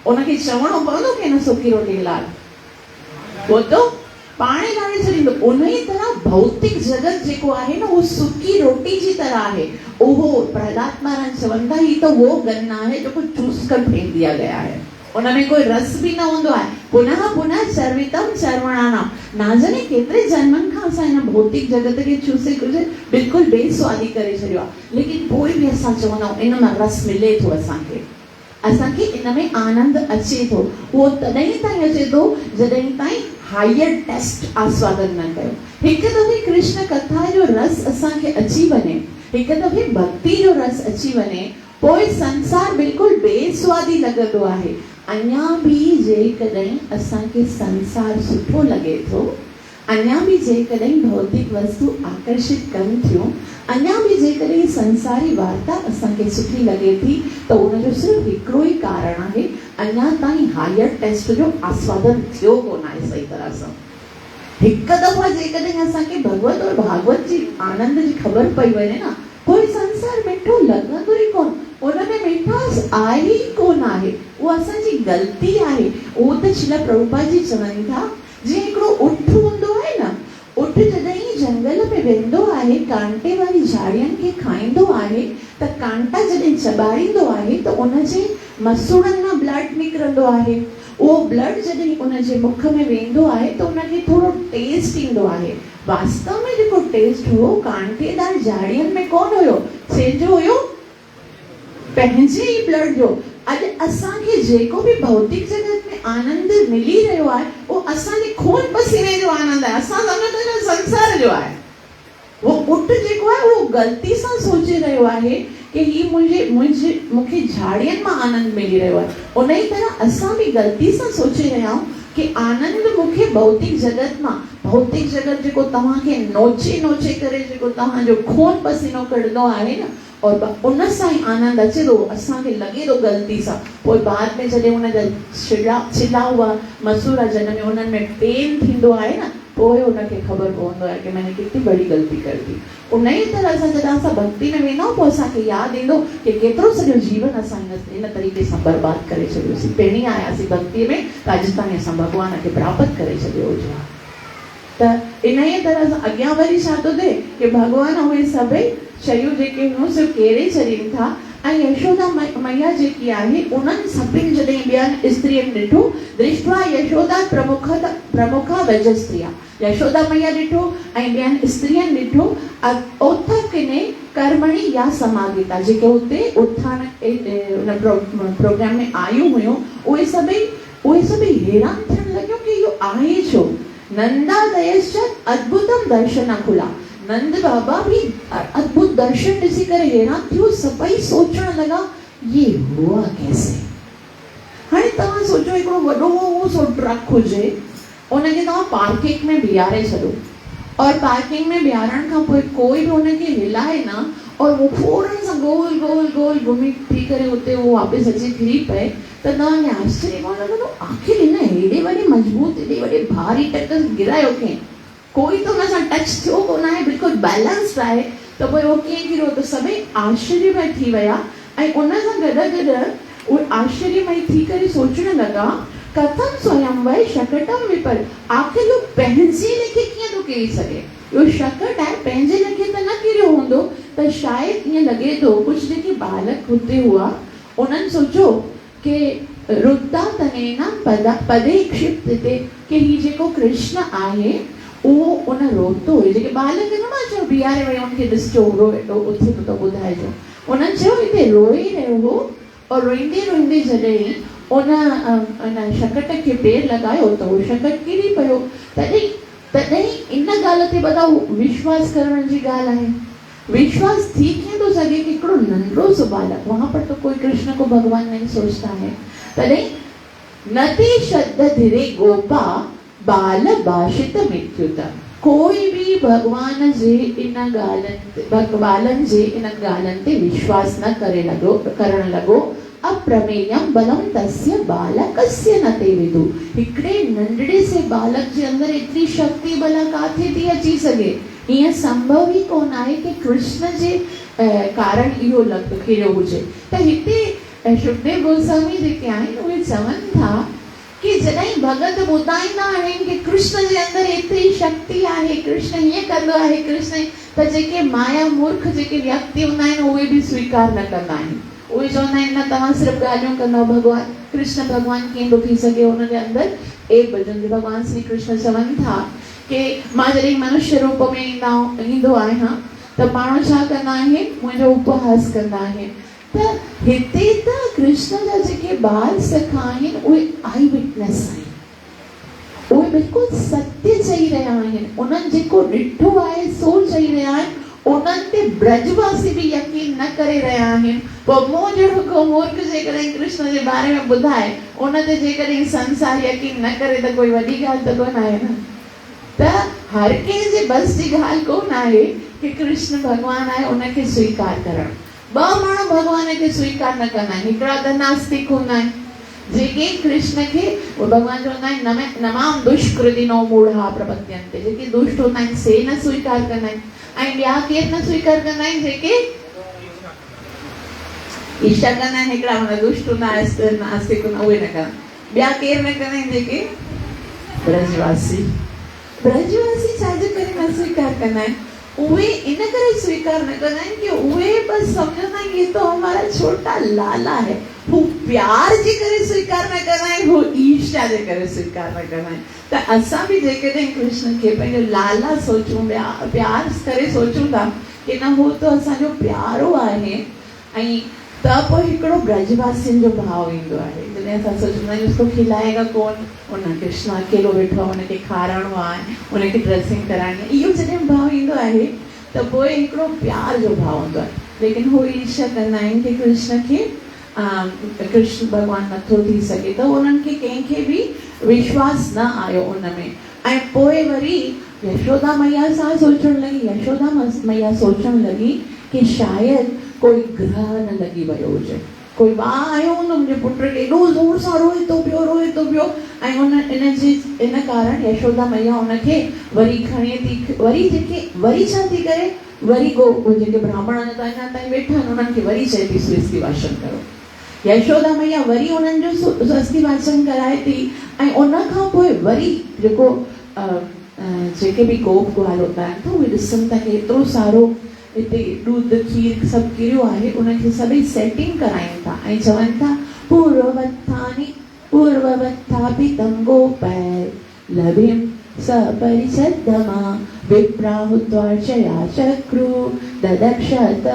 उनखे चवणो पवंदो कि हिन सुकी रोटी लाइ, उहो त पाणे लाड़े छॾींदो। उन ई तरह भौतिक जगत जेको आहे न उहो सुकी रोटी जी तरह आहे। उहो प्रहलाद महाराज चवंदा ही त वो गन्ना है जेको चूस कर फेंक दिया गया है, उनमें कोई रस भी न हूंदो आहे। पुनः पुनः सर्वितम सर्वणानाम, ना जाने केतिरे जन्मनि खां असां हिन भौतिक जगत खे चूसे कुझु बिल्कुलु बेस्वादी करे छॾियो आहे, लेकिन पोइ बि असां चवंदा आहियूं इन मां रस मिले थो, असांखे इन में आनंद अचे थो। उहो तॾहिं ताईं अचे थो जॾहिं ताईं हायर टेस्ट आस्वादन न कयो। हिकु दफ़े कृष्ण कथा जो रस असांखे अची वञे, हिकु दफ़े भक्ति जो रस अची वञे, पोइ संसार बिल्कुलु बेस्वादी लॻंदो आहे। अञा बि जेकॾहिं असांखे संसार सुठो लॻे थो, अञा बि जेकॾहिं भौतिक वस्तु आकर्षित कनि थियूं, अञा बि जेकॾहिं संसारी वार्ता असांखे सुठी लॻे थी त उनजो सिर्फ़ु हिकिड़ो ई कारण आहे, अञा ताईं हायर टेस्ट जो आस्वादन थियो कोन आहे सही तरह सां। हिकु दफ़ा जेकॾहिं असांखे भगवत और भागवत जी आनंद जी ख़बर पई वञे न, कोई संसार मिठो लॻंदो ई कोन, उनमें मिठास आहे ई कोन आहे, उहा असांजी ग़लती आहे। उहो त श्रील प्रभुपाद जी चवनि था जीअं हिकिड़ो ऊठ हूंदो आहे न, ऊठ जॾहिं जंगल में वेंदो आहे कांटे वारी झाड़ियुनि खे खाईंदो आहे त कांटा जॾहिं चॿाड़ींदो आहे त उनजे मसूड़नि मां ब्लड निकिरंदो आहे। उहो ब्लड जॾहिं उनजे मुख में वेंदो आहे त उनखे थोरो टेस्ट ईंदो आहे। वास्तव में जेको टेस्ट हो कांटेदार झाड़ियुनि में कोन हुयो, छेजो हुयो पंहिंजे ई ब्लड जो। अॼु असांखे जेको बि भौतिक जगत में आनंद मिली रहियो आहे उहो असांजे खून पसीने जो आनंद आहे, असां सम्झंदा संसार जो आहे। वो ऊठ जेको आहे उहो ग़लती सां सोचे रहियो आहे कि ही मूंखे झाड़ियुनि मां आनंद मिली रहियो आहे। उन ई तरह असां बि ग़लती सां सोचे रहिया आहियूं कि आनंद मूंखे भौतिक जगत मां, भौतिक जगत जेको तव्हांखे नोचे नोचे करे जेको तव्हांजो खून पसीनो कढंदो आहे न, और उन सां ई आनंद अचे थो, असांखे लॻे थो ग़लती सां। पोइ बाद में जॾहिं हुनजा छिला हुआ मसूर जन में उन्हनि में पेन थींदो आहे न, पोइ उनखे ख़बर पवंदो आहे कि मैंने कितनी बड़ी गलती कर दी। उन ई तरह सां जॾहिं असां भक्ति में वेंदा आहियूं पोइ असांखे यादि ईंदो कि केतिरो सॼो जीवन असां इन तरीक़े सां बर्बाद करे छॾियोसीं। पहिरीं आयासीं भक्तीअ में त अॼु ताईं असां भॻवान खे प्राप्त करे छॾियो हुजे। त इन ई तरह सां अॻियां वरी छा थो थिए कि भॻवान उहे सभई शयूं जेके हुयूं सो केरे छॾीनि था ऐं यशोदा मैया जेकी आहे उन्हनि सभिनि जॾहिं ॿियनि स्त्रियुनि ॾिठो दृष्ट्वा यशोदा प्रमुखा वजस्त्रिया, यशोदा मैया ॾिठो ऐं ॿियनि स्त्रियुनि ॾिठो औत्थकिने कर्मणि या समागिता, जेके हुते उत्थान प्रोग्राम में आयूं हुयूं उहे सभई हैरान थियण लॻियूं कि इहो आहे छो। नंदादयश्च अद्भुतम दर्शन खुला, नंद बाबा भी अद्भुत दर्शन ॾिसी करे हैरान थियो। सभई सोचण लॻा ये हुआ कैसे। हाणे तव्हां सोचो हिकिड़ो वॾो सो ट्रक हुजे, उनखे तव्हां पार्किंग में बीहारे छॾो और पार्किंग में बीहारण खां पोइ कोई बि उनखे हिलाए न और वो फौरन सां गोल गोल गोल घुमी थी करे उते वो वापसि अची फिरी पए त तव्हांखे आश्चर्य कोन लॻंदो आख़िर हिन हेॾे वॾे मज़बूत हेॾे वॾे भारी ट्रक गिरायो कंहिं, कोई तो हुन सां टच थियो कोन आहे, बिल्कुलु बैलेंस्ड आहे, त पोइ उहो कीअं गिरो। त सभई आश्चर्यमय थी विया ऐं उन सां गॾु उहे आश्चर्यमय थी करे सोचण लॻा कथम स्वयं वै शकटम विपर, आख़िर इहो पंहिंजे लेखे कीअं थो किरी सघे। इहो शकट आहे पंहिंजे लेखे त न किरियो हूंदो, त शायदि ईअं लॻे थो कुझु जेके बालक हुते हुआ उन्हनि सोचो कि रुद्धा तनेना पदे क्षिप्त ते कि हीउ जेको कृष्ण आहे उहो उन रोतो हुयो। जेके बालक न मां चयो बीहारे वई उनखे ॾिसजो रोए उथी तो ॿुधाइजो, उन्हनि चयो हिते रोई रहियो हो और रोईंदे रोईंदे जॾहिं उन शकट खे पेर लॻायो त उहो शकट किरी पियो। तॾहिं इन ॻाल्हि ते बताओ विश्वास करण जी ॻाल्हि आहे। विश्वास थी कीअं थो सघे कि हिकिड़ो नंढो सो बालक, वहां पर तो कोई कृष्ण को भगवान नहीं सोचता है। तॾहिं नते शब्द धीरे गोपा बाल भाषित मृत्युत, कोई भी भगवान जे इन ॻाल्हियुनि जे इन ॻाल्हियुनि ते विश्वास न करण लॻो। अप्रमेयम बलम तस्य बालकस्य न ते विदु, हिकिड़े नंढड़े से बालक जे अंदर एतिरी शक्ति भला काथे थी अची सघे। ईअं संभव ई कोन आहे कि कृष्ण जे कारण इहो किरियो हुजे। त हिते शुकदेव गोस्वामी जेके आहिनि उहे चवनि था कि जॾहिं भगत ॿुधाईंदा आहिनि कि कृष्ण जे अंदर एतिरी शक्ति आहे, कृष्ण हीअं कंदो आहे, कृष्ण त जेके माया मूर्ख जेके व्यक्ति हूंदा आहिनि उहे बि स्वीकार न कंदा आहिनि। उहे चवंदा आहिनि न तव्हां सिर्फ़ु ॻाल्हियूं कंदव, भॻवान कृष्ण भॻवान कीअं थो थी सघे, हुनजे अंदर एक भजन जो भॻवान श्री कृष्ण चवनि था कि मां जॾहिं मनुष्य रूप में ईंदो आहियां त माण्हू छा कंदा आहिनि, मुंहिंजो उपहास कंदा आहिनि। त हिते त कृष्ण जा जेके बाल सखा आहिनि उहे आई विटनेस आहिनि, उहे बिल्कुलु सत्य चई रहिया आहिनि, उन्हनि जेको ॾिठो आहे सो चई रहिया आहिनि, उन्हनि ते ब्रजवासी बि यकीन न करे रहिया आहिनि। पोइ मूं जहिड़ो को मूर्ख जेकॾहिं कृष्ण जे बारे में ॿुधाए उन ते जेकॾहिं संसार यकीन न करे त कोई वॾी ॻाल्हि त कोन आहे न। त हर कंहिंजे बस जी ॻाल्हि कोन आहे कि कृष्ण भॻवान आहे उनखे स्वीकार करणु। ॿ माण्हू भॻवान खे स्वीकार न कंदा आहिनि, हिकिड़ा त नास्तिक हूंदा आहिनि जेके कृष्ण खे भॻवान चवंदा आहिनि नमाम दुष्कृतिनो मूढ़ा प्रपद्यन्ते, जेके दुष्ट हूंदा आहिनि से न स्वीकार कंदा आहिनि। ऐं ॿिया केर न स्वीकार कंदा आहिनि जेके इच्छा कंदा आहिनि, हिकिड़ा दुष्ट हूंदा नास्तिक हूंदा उहे न कंदा। ॿिया केर न कंदा आहिनि जेके ब्रजवासी छाजे करे न स्वीकार कंदा आहिनि, उहे इन करे स्वीकार न कंदा आहिनि कि उहे बस समझंदा आहिनि ये तो हमारा छोटा लाला है। हू प्यार जे करे स्वीकार न कंदा आहिनि, हू ईर्ष्या जे करे स्वीकार न कंदा आहिनि। त असां बि जेकॾहिं कृष्ण खे पंहिंजो लाला सोचूं, प्यार करे सोचूं था कि न हू तो असांजो प्यारो आहे, ऐं त पोइ हिकिड़ो ब्रजवासियुनि जो भाव ईंदो आहे। जॾहिं असां सोचंदा आहियूं उसको खिलाएगा कौन, उन कृष्ण अकेलो वेठो आहे, उनखे खाराइणो आहे, उनखे ड्रेसिंग कराइणी आहे, इहो जॾहिं भाव ईंदो आहे त पोइ हिकिड़ो प्यार जो भाव हूंदो आहे। लेकिन हू ईर्ष्या कंदा आहिनि कि कृष्ण खे कृष्ण भॻवान नथो थी सघे, त उन्हनि खे कंहिंखे बि विश्वास न आयो उन में। ऐं पोइ वरी यशोदा मैया सां सोचण लॻी, यशोदा मैया सोचण लॻी कि शायदि कोई ग्रह न लॻी वियो हुजे, कोई वाह आयो हूंदो मुंहिंजे पुट खे एॾो ज़ोर सां रोए थो पियो ऐं इन कारण यशोदा मैया उनखे वरी खणे थी, वरी छा थी करे, वरी जेके ब्राह्मण अञा ताईं वेठा आहिनि उन्हनि खे वरी चए थी स्वस्ति वाचन करो। यशोदा मैया वरी उन्हनि जो स्वस्ति वाचन कराए थी ऐं उन खां पोइ वरी जेके बि गोप ग्वाल हूंदा आहिनि त उहे ॾिसनि था कि एतिरो सारो हिते ॾूध खीर सभु किरियो आहे, उनखे सभई सेटिंग कराइनि था ऐं चवनि था पूर्ववत्थापितं गोपैः लभिं सपरिषद्दमा विप्राहुत्वार्चया चक्रू ददक्षत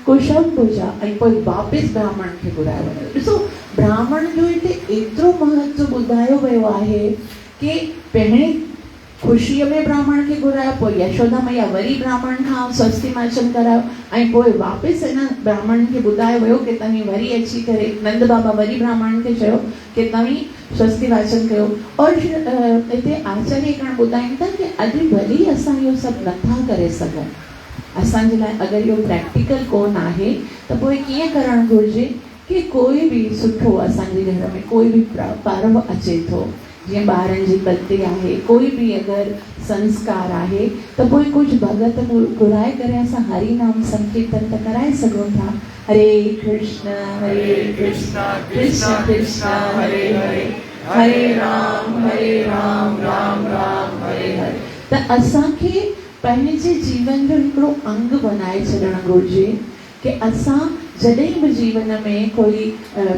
कुशंभुजा। ऐं पोइ वापसि ब्राह्मण खे घुरायो वियो। ॾिसो ब्राह्मण जो हिते एतिरो महत्व ॿुधायो वियो आहे कि पहिरीं ख़ुशीअ में ब्राह्मण खे घुरायो, पोइ यशोदा मैया वरी ब्राह्मण खां स्वस्ति वाचन करायो ऐं पोइ वापसि हिन ब्राह्मण खे ॿुधायो वियो कि तव्हीं वरी अची करे, नंद बाबा वरी ब्राह्मण खे चयो कि तव्हीं स्वस्ति वाचन कयो। और हिते आचार्यगण ॿुधाइनि था कि अॼु भली असां इहो सभु नथा करे सघूं, असांजे लाइ अगरि इहो प्रैक्टिकल कोन आहे त पोइ कीअं करणु घुरिजे कि कोई बि सुठो असांजे घर में कोई बि पर्व अचे थो, जीअं ॿारनि जी बर्थडे आहे, कोई बि अगरि संस्कार आहे त पोइ कुझु भगत घुराए करे असां हरि नाम संकीर्तन त कराए सघूं था। हरे कृष्ण कृष्ण कृष्ण हरे हरे, हरे राम राम राम हरे हरे। त असांखे पंहिंजे जीवन जो हिकिड़ो अंग बनाए छॾणु घुरिजे कि असां जॾहिं बि जीवन में कोई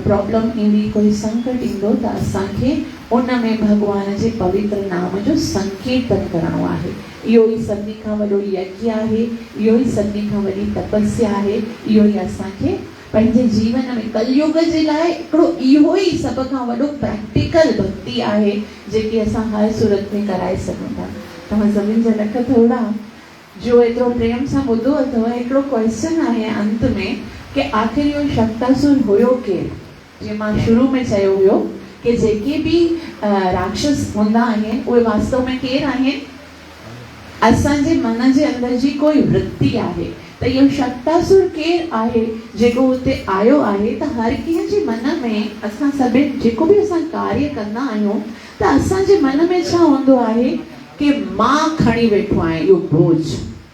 प्रॉब्लम ईंदी, कोई संकट ईंदो त असांखे उन में भगवान जे पवित्र नाम जो संकीर्तन करणो आहे। इहो ई सभिनी खां वॾो यज्ञ आहे, इहो ई सभिनी खां वॾी तपस्या आहे, इहो ई असांखे पंहिंजे जीवन में कलयुग जे लाइ हिकिड़ो इहो ई सभ खां वॾो प्रैक्टिकल भक्ति आहे जेकी असां हर सूरत में कराए सघूं था। तव्हां सभिनी जा लख थोड़ा जो एतिरो प्रेम सां ॿुधो अथव। हिकिड़ो क्वेश्चन आहे अंत में कि आख़िर इहो शक्तासुर हुयो केरु? जीअं मां शुरू में चयो हुयो कि जेके बि राक्षस हूंदा आहिनि उहे वास्तव में केरु आहिनि? असांजे मन जे अंदरि जी कोई वृत्ति आहे। त इहो शक्तासुर केरु आहे जेको हुते आयो आहे? त हर कंहिं जे मन में असां सभिनि जेको बि असां कार्य कंदा आहियूं त असांजे मन में छा हूंदो आहे कि मां खणी वेठो आहियां इहो बोझ,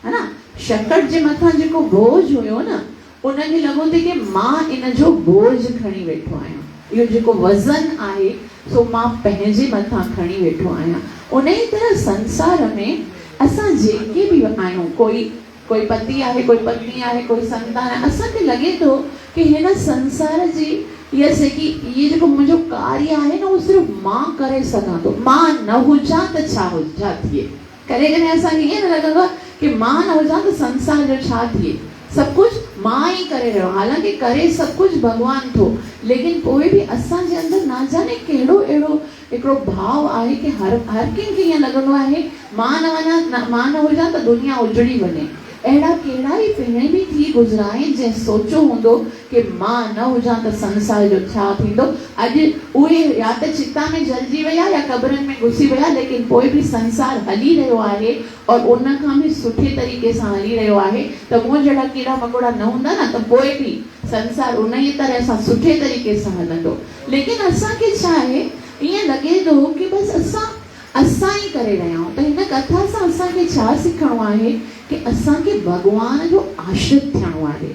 है न? शकट जे मथां जेको बोझ हुयो न उनखे लॻो थे कि मां इन जो बोझ खणी वेठो आहियां, इहो जेको वज़न आहे सो मां पंहिंजे मथां खणी वेठो आहियां। उन ई तरह संसार में असां जेके बि आहियूं, कोई पति आहे, कोई पत्नी आहे, कोई संतान आहे, असांखे लॻे थो कि हिन संसार जी ये जेको मुंहिंजो कार्य आहे न उहो सिर्फ़ु मां करे सघां थो, मां न हुजां त छा थिए। कॾहिं कॾहिं असांखे ईअं न लॻंदो आहे कि मां न हुजां त संसार जो छा थिए, सब कुछ मां ही करे रहियो। हालांकि करे सब कुछ भगवान थो, लेकिन पोइ बि असांजे अंदरि ना जाने कहिड़ो अहिड़ो हिकिड़ो भाव आहे कि हर कंहिंखे ईअं लॻंदो आहे मां न हुजां त दुनिया उजड़ी वञे। अहिड़ा कहिड़ा ई पहिरीं बि थी गुज़रा आहिनि जंहिं सोचियो हूंदो कि मां न हुजां त संसार जो छा थींदो। अॼु उहे या त चिता में जलिजी विया या क़बरनि में घुसी विया, लेकिन पोइ बि संसार हली रहियो आहे और उन खां बि सुठे तरीक़े सां हली रहियो आहे। त मूं जहिड़ा कीड़ा मकोड़ा न हूंदा न त पोइ बि संसार उन ई तरह सां सुठे तरीक़े सां हलंदो। लेकिन असांखे छा आहे, ईअं लॻे थो कि बसि असां ई करे रहिया आहियूं। त हिन कथा सां असांखे छा सिखणो आहे कि असांखे भगवान जो आश्रित थियणो आहे।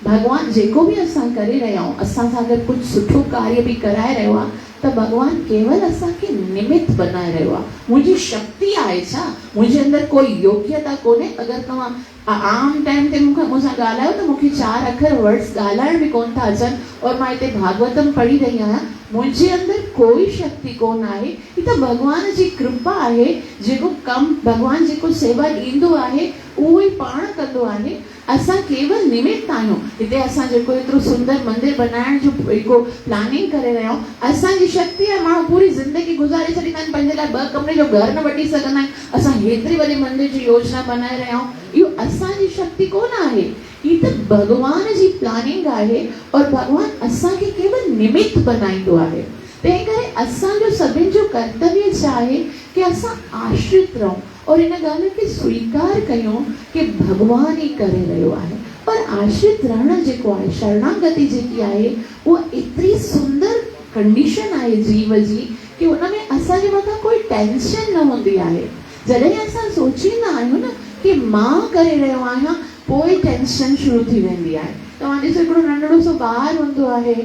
भगवान जेको बि असां करे रहिया आहियूं, असां सां अगरि कुझु सुठो कार्य बि कराए रहियो आहे त भगवान केवल असांखे निमित्त बनाए रहियो आहे। मुंहिंजी शक्ति आहे छा? मुंहिंजे अंदरि कोई योग्यता कोन्हे। अगरि तव्हां आम टाइम ते मूंसां ॻाल्हायो त मूंखे 4 अखर वर्ड्स ॻाल्हाइण बि कोन था अचनि और मां हिते भागवतम पढ़ी रही आहियां। मुंहिंजे अंदरि कोई शक्ति कोन आहे। ही त भगवान जी कृपा आहे। जेको कमु भगवान जेको सेवा ॾींदो आहे उहो ई पाण कंदो आहे। असां केवल निमित्त आहियूं। हिते असां जेको एतिरो सुंदर मंदिर बनाइण जो जेको प्लानिंग करे रहिया आहियूं, असांजी शक्ति आहे। माण्हू पूरी ज़िंदगी गुज़ारे छॾींदा आहिनि, पंहिंजे लाइ 2 कमरे जो घर न वठी सघंदा आहिनि। असां हेतिरी वॾी मंदिर जी योजना बनाए रहिया आहियूं। इहो असांजी शक्ति कोन आहे, ही त भगवान जी प्लानिंग आहे और भगवान असांखे केवल निमित्त बनाईंदो आहे। तंहिं करे असांजो सभिनि जो कर्तव्य छा आहे कि असां आश्रित रहूं और इन ॻाल्हि खे स्वीकार कयूं कि भगवान ई करे रहियो आहे। पर आश्रित रहण जेको आहे, शरणागति जेकी आहे, उहा एतिरी सुंदर कंडीशन आहे जीव जी कि उनमें असांजे मथां कोई टेंशन न हूंदी आहे। जॾहिं असां सोचींदा आहियूं न कि मां करे रहियो आहियां, पोइ टेंशन शुरू थी वेंदी आहे। तव्हां ॾिसो हिकिड़ो नंढड़ो सो ॿारु हूंदो आहे,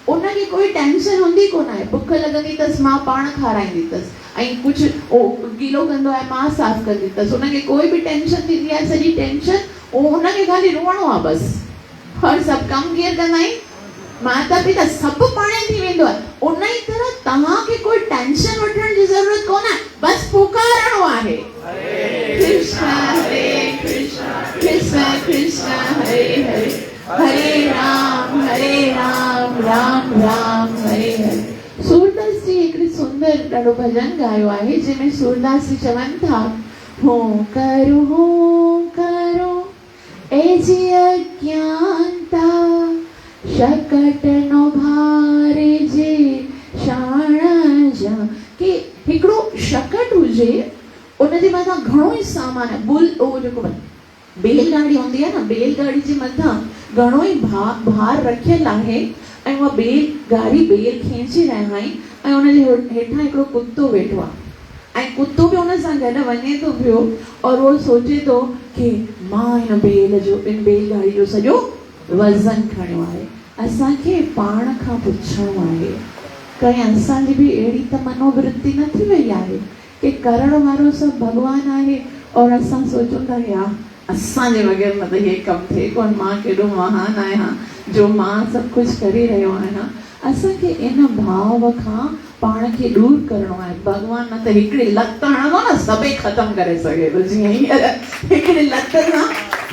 उनखे कोई टेंशन हूंदी कोन आहे, बुख लॻंदी अथसि मां पाण खाराईंदी अथसि, ऐं कुझु गीलो कंदो आहे मां साफ़ कंदी अथसि, उनखे कोई बि टेंशन थींदी आहे, सॼी टेंशन उनखे ख़ाली रोअणो आहे बसि। और सभु कमु केरु कंदा आहिनि? माता पिता, सभु पाणे थी वेंदो आहे। उन ई तरह तव्हांखे कोई टेंशन वठण जी ज़रूरत कोन आहे, बसि पुकारणो आहे। कृष्ण हरे कृष्ण कृष्ण कृष्ण हरे हरे, हरे राम राम राम हरे हरे। सूरदास जी हिकिड़ी सुंदर ॾाढो भॼन ॻायो आहे, जंहिंमें सूरदास जी चवनि था, हो करो ए जी अज्ञानता, शकट नो भारे जे शाण जा। कि हिकिड़ो शकट हुजे, उनजे मथां घणो ई सामान आहे, उहो जेको बेलगाड़ी हूंदी आहे न, बेलगाड़ी जे मथां घणो ई भार रखियल आहे, ऐं उहा बेलगाड़ी बेल खींचे रहिया आहिनि, ऐं उनजे हेठां हिकिड़ो कुतो वेठो आहे, ऐं कुतो बि उन सां गॾु वञे थो पियो, और उहो सोचे थो कि मां हिन बेलगाड़ी जो सॼो वज़न खणियो आहे। असांखे पाण खां पुछणो आहे, कहीं असांजी बि अहिड़ी त मनोवृत्ति न थी वई आहे कि करण वारो सभु भॻवानु आहे, और असां सोचूं था या असांजे बग़ैर न त इहे कमु थिए कोन, मां केॾो महान आहियां जो मां सभु कुझु करे रहियो आहियां। असांखे इन भाव खां पाण खे दूर करणो आहे। भॻवानु न त हिकिड़ी लत हणंदो न सभई ख़तमु करे सघे थो, जीअं हींअर हिकिड़ी लत सां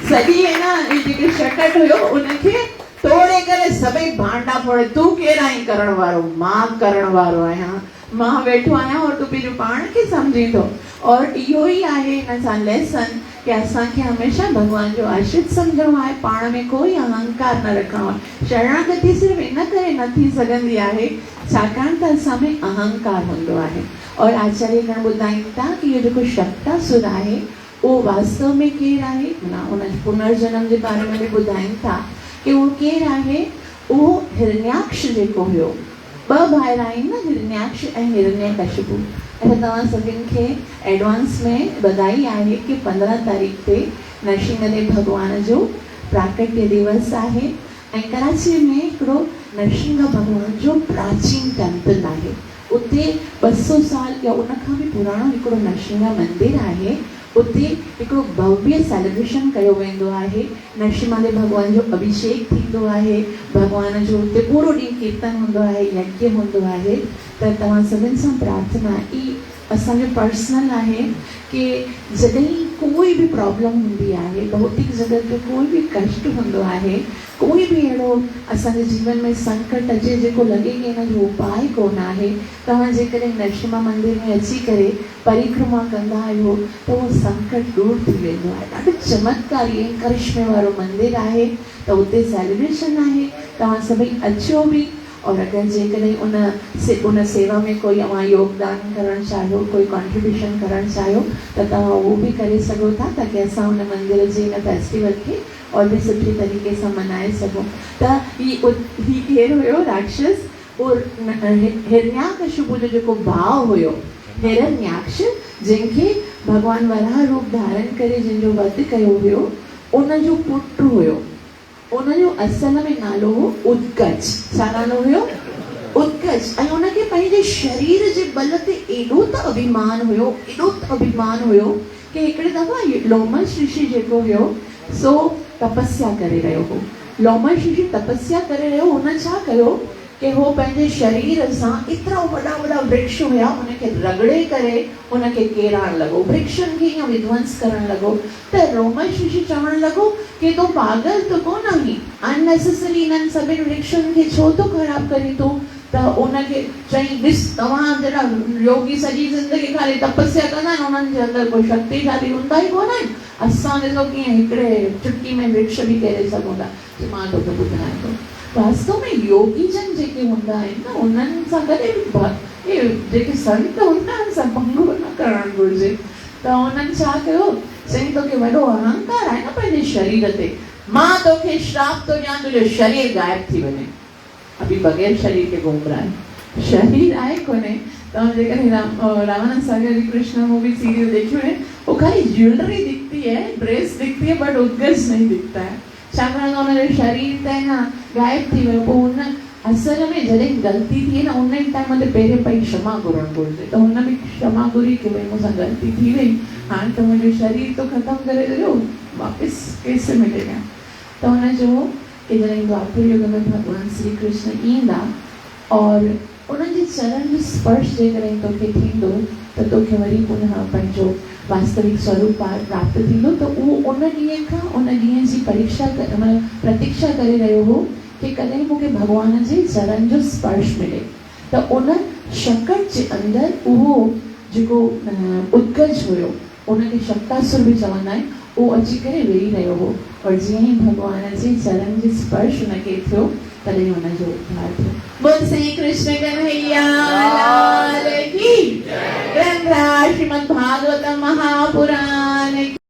सॼी आहे न जेके शकट हुयो उनखे तोड़े करे सभई भांडा फोड़े। तूं केरु आहीं करण वारो? मां करण वारो आहियां, मां वेठो आहियां, और तूं पंहिंजो पाण खे सम्झी थो। और इहो ई आहे हिन सां लेसन कि असांखे हमेशह भॻवान जो आश्रित सम्झणो आहे, पाण में कोई अहंकार न रखणो आहे। शरणागति सिर्फ़ु इन करे न थी सघंदी आहे छाकाणि त असां में अहंकार हूंदो आहे। और आचार्य गण ॿुधाइनि था कि इहो जेको शक्तासुर आहे उहो वास्तव में केरु आहे, माना उन पुनर्जन्म जे बारे में बि ॿुधाइनि था कि उहो केरु आहे। उहो हिरण्याक्ष जेको हुयो, ॿ भाइर आहिनि न, हिरण्याक्ष ऐं हिरण्यकशिपु। ऐं तव्हां सभिनि खे एडवांस में बधाई आहे कि 15 तारीख़ ते नरसिंहदेव भॻवान जो प्राकट्य दिवस आहे, ऐं कराची में हिकिड़ो नरसिंह भॻवान जो प्राचीन टेम्पल आहे। उते 200 साल या उनखां बि पुराणो हिकिड़ो नरसिंह मंदिर आहे। उते हिकिड़ो भव्य सेलिब्रेशन कयो वेंदो आहे। नरसिंहदेव भॻवान जो अभिषेक थींदो आहे, भॻवान जो उते पूरो ॾींहुं कीर्तन हूंदो आहे, यज्ञ हूंदो आहे। त तव्हां सभिनि सां प्रार्थना ई असांजो पर्सनल आहे कि जॾहिं कोई बि प्रॉब्लम हूंदी आहे, भौतिक जगत जो कोई बि कष्ट हूंदो आहे, कोई बि अहिड़ो असांजे जीवन में संकट अचे जेको लॻे कि हिन जो उपाय कोन आहे, तव्हां जेकॾहिं नरसिंह मंदिर में अची करे परिक्रमा कंदा आहियो त उहो संकट दूर थी वेंदो आहे। ॾाढो चमत्कारी ऐं करिश्मे वारो मंदिर आहे। त उते सेलिब्रेशन आहे, तव्हां सभई अचो बि। और अगरि जेकॾहिं उन सेवा में कोई अव्हां योगदान करणु चाहियो, कोई कॉन्ट्रीब्यूशन करणु चाहियो त तव्हां उहो बि करे सघो था, ताकी असां उन मंदिर जे हिन फेस्टिवल खे और बि सुठी तरीक़े सां मल्हाए सघूं। त ही केरु हुयो राक्षस? हिरण्याकशिपु जो जेको भाउ हुयो, हिरण्याक्ष, जंहिंखे भॻवान वराह रूप धारण करे जंहिंजो वध कयो हुयो, उनजो पुटु हुयो। उनजो असल में नालो हो उत्कच। छा नालो हुयो? उत्कच। ऐं उनखे पंहिंजे शरीर जे बल ते एॾो त अभिमान हुयो कि हिकिड़े दफ़ा लोमश ऋषि जेको हुयो सो तपस्या करे रहियो हो। लोमश ऋषि तपस्या करे रहियो, हुन छा कयो कि हो पंहिंजे शरीर सां एतिरा वॾा वृक्ष हुया उनखे रगड़े करे उनखे केरणु लॻो, वृक्षनि खे ईअं विध्वंस करणु लॻो। त लोमश ऋषि चवणु लॻो कि तूं पागल त कोन आहीं, अननेसेसरी इन्हनि सभिनि वृक्षनि खे छो थो ख़राबु करीं तूं? त उनखे चई, ॾिस तव्हां जहिड़ा योगी सॼी ज़िंदगी खाली तपस्या कंदा आहिनि, उन्हनि जे अंदरि कोई शक्तिशाली हूंदा ई कोन आहिनि। असां ॾिसो कीअं हिकिड़े चुटकी में वृक्ष बि करे सघूं था। मां तोखे ॿुधायां थो, वास्तव में योगी जन जेके हूंदा आहिनि न, उन्हनि सां गॾु जेके संत हूंदा आहिनि सां पंगो न करणु घुरिजे। त उन्हनि छा कयो, चई तोखे वॾो अहंकार आहे न पंहिंजे शरीर ते, मां तोखे श्राप तो ॾियां तुंहिंजो शरीर गायब थी वञे। अभी बगैर शरीर के घूम रहा है, शरीर आहे कोन्हे। तव्हां जेकॾहिं रामानंद सागर जी कृष्ण मूवी सीरियल देखियो है, वो खाली ज्वेलरी दिखती है, ड्रेस दिखती है, बट उत्कर्ष नहीं दिखता है। छाकाणि त हुनजो शरीर त आहे न गायब थी वियो। पोइ हुन असल में जॾहिं ग़लती थी न, उन टाइम ते पहिरें पई क्षमा घुरणु घुरिजे। त हुन बि क्षमा घुरी की भई मूंसां ग़लती थी वई, हाणे त मुंहिंजो शरीर तो ख़तमु करे छॾियो, वापसि कैसे मिलेगा। त हुन चयो कि जॾहिं द्वापर युग में भगवान श्री कृष्ण ईंदा और उन्हनि जे चरण जो स्पर्श जेकॾहिं तोखे थींदो त तोखे वरी पुनः पंहिंजो वास्तविक स्वरूप प्राप्त थींदो। त उहो उन ॾींहं खां उन ॾींहं जी प्रतीक्षा करे रहियो हो कि कॾहिं मूंखे भॻवान जे चरण जो स्पर्श मिले। त उन शकट जे अंदरि उहो जेको उत्कर्ष हुयो, उनखे शक्तासुर बि चवंदा आहिनि, उहो अची करे वेही रहियो हो। और जीअं ई भॻवान जे चरण जे स्पर्श उनखे थियो तॾहिं हुनजो उद्धार थियो। बोल श्री कृष्ण कन्हैया लाल की। ग्रंथ श्रीमद् भागवतम महापुराण।